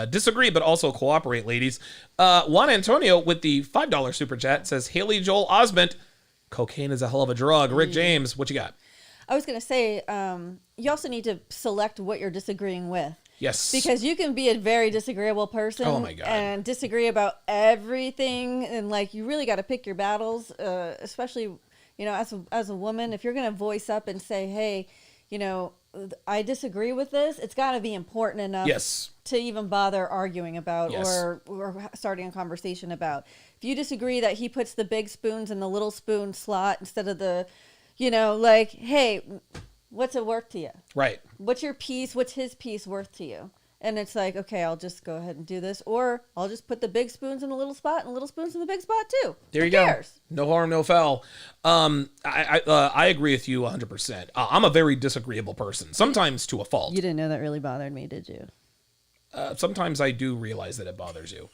disagree, but also cooperate, ladies. Juan Antonio with the $5 super chat says, Haley Joel Osment, cocaine is a hell of a drug. Rick James, what you got? I was going to say, you also need to select what you're disagreeing with. Yes. Because you can be a very disagreeable person. Oh my God. And disagree about everything. And like, you really got to pick your battles, especially, you know, as a woman, if you're going to voice up and say, hey, you know, I disagree with this, it's got to be important enough to even bother arguing about or starting a conversation about. If you disagree that he puts the big spoons in the little spoon slot instead of the, you know, like, hey, what's it worth to you? Right. What's your piece? What's his piece worth to you? And it's like, okay, I'll just go ahead and do this, or I'll just put the big spoons in the little spot and the little spoons in the big spot too. There you go. No harm, no foul. I agree with you 100%. I'm a very disagreeable person, sometimes to a fault. You didn't know that really bothered me, did you? Sometimes I do realize that it bothers you.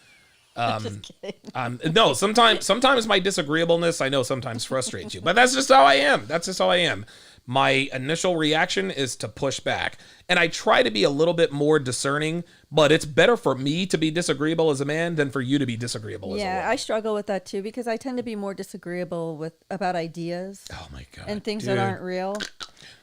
Just kidding. No, sometimes my disagreeableness, I know sometimes frustrates you, but that's just how I am. That's just how I am. My initial reaction is to push back, and I try to be a little bit more discerning, but it's better for me to be disagreeable as a man than for you to be disagreeable as a woman. Yeah, I struggle with that too, because I tend to be more disagreeable about ideas. Oh my God. And things that aren't real.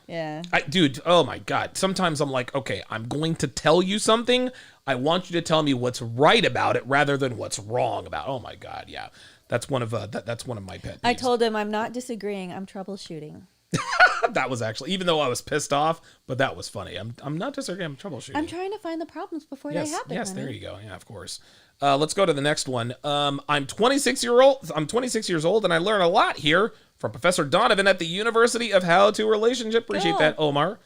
Yeah. Dude, oh my God. Sometimes I'm like, okay, I'm going to tell you something. I want you to tell me what's right about it rather than what's wrong about it. Oh my God, yeah. That's one of my pet peeves. I told him I'm not disagreeing, I'm troubleshooting. That was actually, even though I was pissed off, but that was funny. I'm not disagreeing, I'm troubleshooting. I'm trying to find the problems before they happen. Yes, honey. there you go. Yeah, of course. Let's go to the next one. I'm 26 years old, and I learn a lot here from Professor Donovan at the University of How to Relationship. Appreciate that, Omar.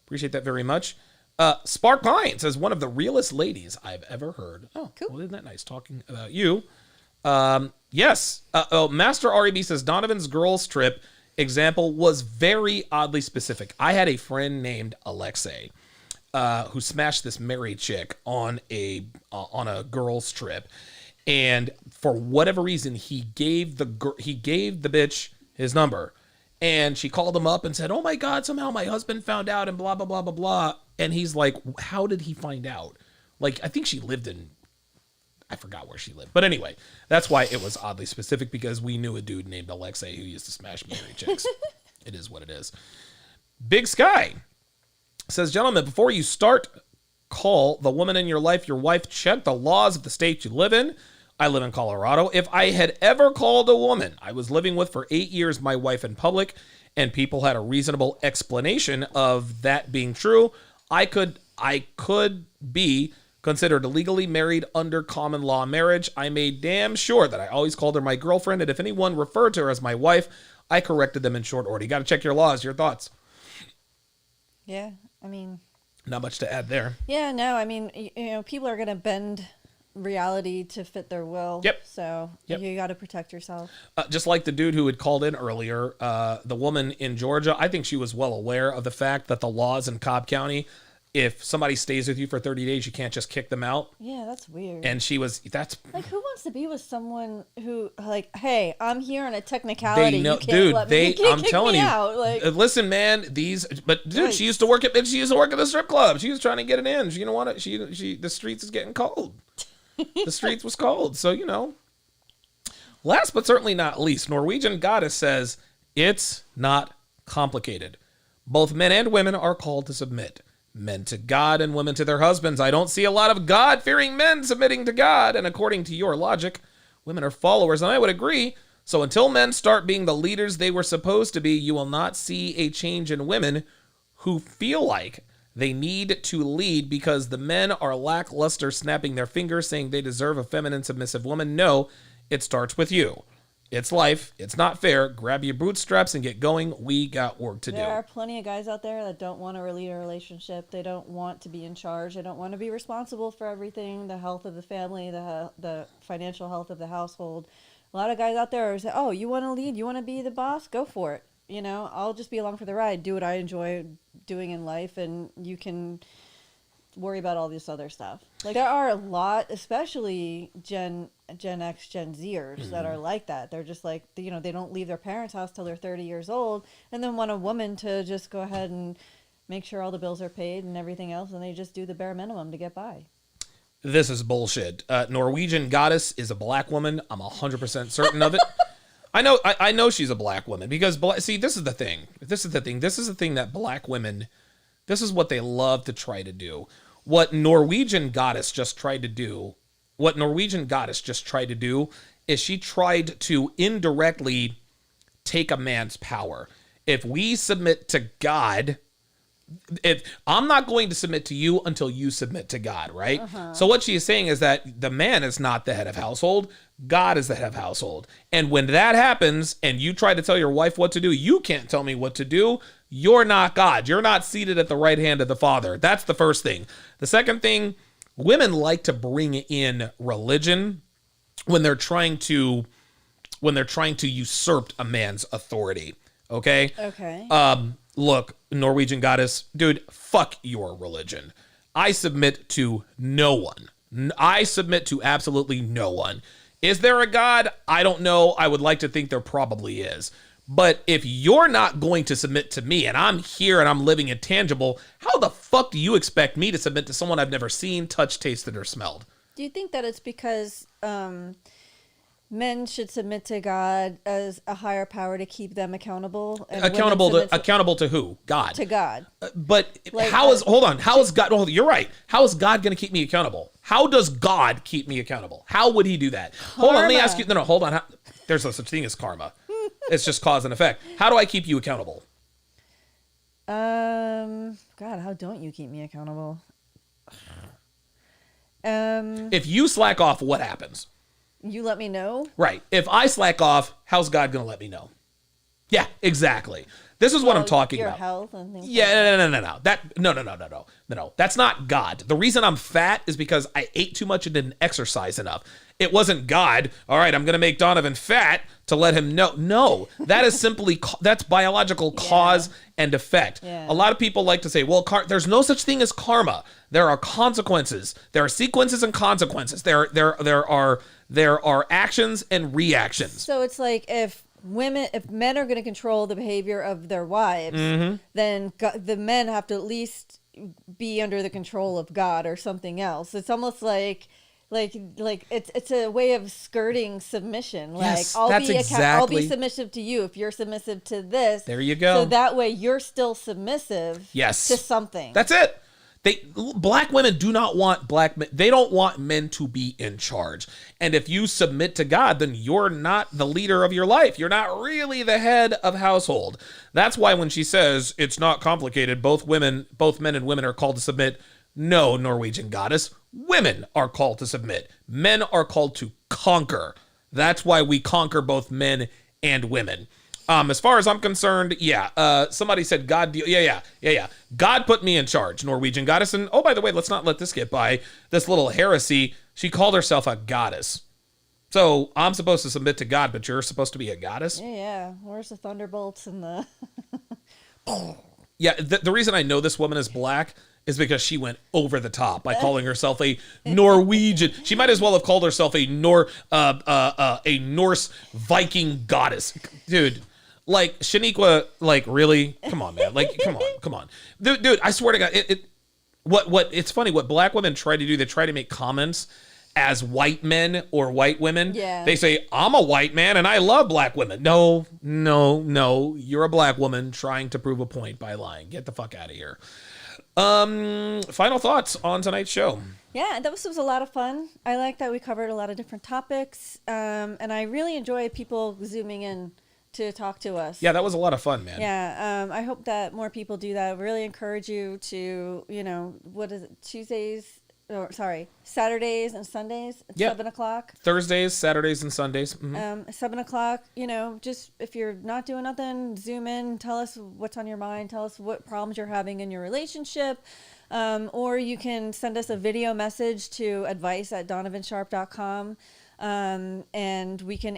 Appreciate that very much. Spark Pine says, one of the realest ladies I've ever heard. Oh, cool. Well, isn't that nice talking about you? Yes. Master REB says, Donovan's girls trip example was very oddly specific. I had a friend named Alexei who smashed this married chick on a girls trip, and for whatever reason he gave the bitch his number, and she called him up and said, oh my God, somehow my husband found out and blah blah blah blah blah. And he's like, how did he find out? Like, I think she lived in, I forgot where she lived. But anyway, that's why it was oddly specific, because we knew a dude named Alexei who used to smash married chicks. It is what it is. Big Sky says, gentlemen, before you call the woman in your life your wife, check the laws of the state you live in. I live in Colorado. If I had ever called a woman I was living with for 8 years my wife in public, and people had a reasonable explanation of that being true, I could be considered legally married under common law marriage. I made damn sure that I always called her my girlfriend, and if anyone referred to her as my wife, I corrected them in short order. You got to check your laws. Your thoughts? Yeah, I mean, not much to add there. Yeah, no, I mean, you know, people are going to bend reality to fit their will. Yep. So you got to protect yourself. Just like the dude who had called in earlier, the woman in Georgia, I think she was well aware of the fact that the laws in Cobb County, if somebody stays with you for 30 days, you can't just kick them out. Yeah, that's weird. And that's like, who wants to be with someone who, like, hey, I'm here on a technicality. They know, you can't dude. I'm telling you. Out. Like, listen, man. But dude, she used to work at the strip club. She was trying to get it in. She didn't want it. She the streets is getting cold. The streets was cold. So, you know. Last but certainly not least, Norwegian Goddess says, it's not complicated. Both men and women are called to submit. Men to God and women to their husbands. I don't see a lot of God-fearing men submitting to God. And according to your logic, women are followers. And I would agree. So until men start being the leaders they were supposed to be, you will not see a change in women who feel like they need to lead because the men are lackluster, snapping their fingers, saying they deserve a feminine, submissive woman. No, it starts with you. It's life. It's not fair. Grab your bootstraps and get going. We got work to do. There are plenty of guys out there that don't want to lead a relationship. They don't want to be in charge. They don't want to be responsible for everything, the health of the family, the financial health of the household. A lot of guys out there are saying, oh, you want to lead? You want to be the boss? Go for it. You know, I'll just be along for the ride, do what I enjoy doing in life, and you can worry about all this other stuff. Like, there are a lot, especially Gen X, Gen Zers that are like that. They're just like, you know, they don't leave their parents' house till they're 30 years old and then want a woman to just go ahead and make sure all the bills are paid and everything else, and they just do the bare minimum to get by. This is bullshit. Norwegian Goddess is a black woman. I'm 100% certain of it. I know she's a black woman because, see, this is the thing. This is the thing that black women, this is what they love to try to do. What Norwegian Goddess just tried to do is she tried to indirectly take a man's power. If we submit to God, if I'm not going to submit to you until you submit to God, right? So what she is saying is that the man is not the head of household. God is the head of household. And when that happens and you try to tell your wife what to do, you can't tell me what to do. You're not God. You're not seated at the right hand of the Father. That's the first thing. The second thing, women like to bring in religion when they're trying to usurp a man's authority. Okay? Okay. Look, Norwegian Goddess, dude, fuck your religion. I submit to no one. I submit to absolutely no one. Is there a God? I don't know. I would like to think there probably is. But if you're not going to submit to me and I'm here and I'm living intangible, how the fuck do you expect me to submit to someone I've never seen, touched, tasted, or smelled? Do you think that it's because men should submit to God as a higher power to keep them accountable? And accountable to who? God. To God. But Like, how is God? Well, you're right. How is God going to keep me accountable? How does God keep me accountable? How would he do that? Hold on, let me ask you. No, hold on. There's no such thing as karma. It's just cause and effect. How do I keep you accountable? God, how don't you keep me accountable? If you slack off, what happens? You let me know? Right. If I slack off, how's God going to let me know? Yeah, exactly. This is what I'm talking your about. Health and things No. That's not God. The reason I'm fat is because I ate too much and didn't exercise enough. It wasn't God. All right, I'm going to make Donovan fat to let him know. No, that is simply, that's biological cause and effect. Yeah. A lot of people like to say, well, there's no such thing as karma. There are consequences. There are sequences and consequences. There are actions and reactions. So it's like if men are going to control the behavior of their wives, then the men have to at least be under the control of God or something else. It's almost like it's a way of skirting submission. Yes, Like I'll be exactly. submissive to you if you're submissive to this. There you go. So that way you're still submissive. Yes. To something. That's it. Black women do not want black men. They don't want men to be in charge. And if you submit to God, then you're not the leader of your life. You're not really the head of household. That's why when she says it's not complicated, both men and women are called to submit. No, Norwegian Goddess. Women are called to submit. Men are called to conquer. That's why we conquer both men and women. As far as I'm concerned, somebody said God. God put me in charge, Norwegian Goddess. And oh, by the way, let's not let this get by. This little heresy. She called herself a goddess. So I'm supposed to submit to God, but you're supposed to be a goddess? Yeah. Where's the thunderbolts and the... Yeah, the reason I know this woman is black is because she went over the top by calling herself a Norwegian. She might as well have called herself a Norse Viking goddess. Dude, like, Shaniqua, like, really? Come on, man. Like, come on. Dude, I swear to God, it's funny, what black women try to do, they try to make comments as white men or white women. Yeah. They say, I'm a white man and I love black women. No. You're a black woman trying to prove a point by lying. Get the fuck out of here. Final thoughts on tonight's show. Yeah, this was a lot of fun. I like that we covered a lot of different topics. And I really enjoy people zooming in to talk to us. Yeah, that was a lot of fun, man. Yeah, I hope that more people do that. I really encourage you to, what is it, Tuesdays Saturdays and Sundays at 7:00. Thursdays, Saturdays, and Sundays. 7:00. Just if you're not doing nothing, zoom in, tell us what's on your mind, tell us what problems you're having in your relationship. Or you can send us a video message to advice@donovansharpe.com. And we can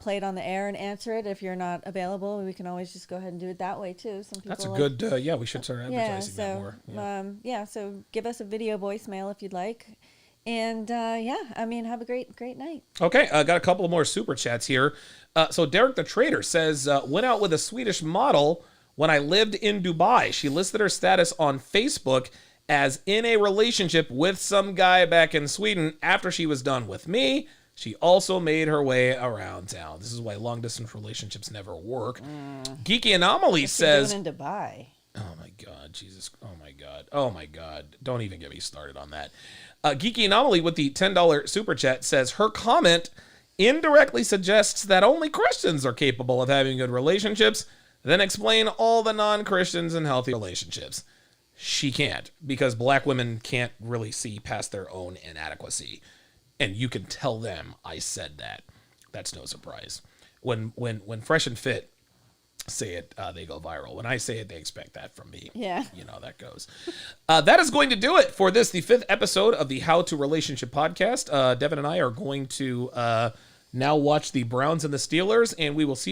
play it on the air and answer it. If you're not available, we can always just go ahead and do it that way too. Some people That's a good, we should start advertising that more. So give us a video voicemail if you'd like. And have a great night. Okay, got a couple more super chats here. So Derek the Trader says, went out with a Swedish model when I lived in Dubai. She listed her status on Facebook as in a relationship with some guy back in Sweden. After she was done with me, she also made her way around town. This is why long-distance relationships never work. Geeky Anomaly says... in Dubai. Oh, my God. Jesus. Oh, my God. Don't even get me started on that. Geeky Anomaly with the $10 super chat says, her comment indirectly suggests that only Christians are capable of having good relationships, then explain all the non-Christians in healthy relationships. She can't, because black women can't really see past their own inadequacy. And you can tell them I said that. That's no surprise. When Fresh and Fit say it, they go viral. When I say it, they expect that from me. Yeah. That goes. That is going to do it for the 5th episode of the How to Relationship podcast. Devon and I are going to now watch the Browns and the Steelers, and we will see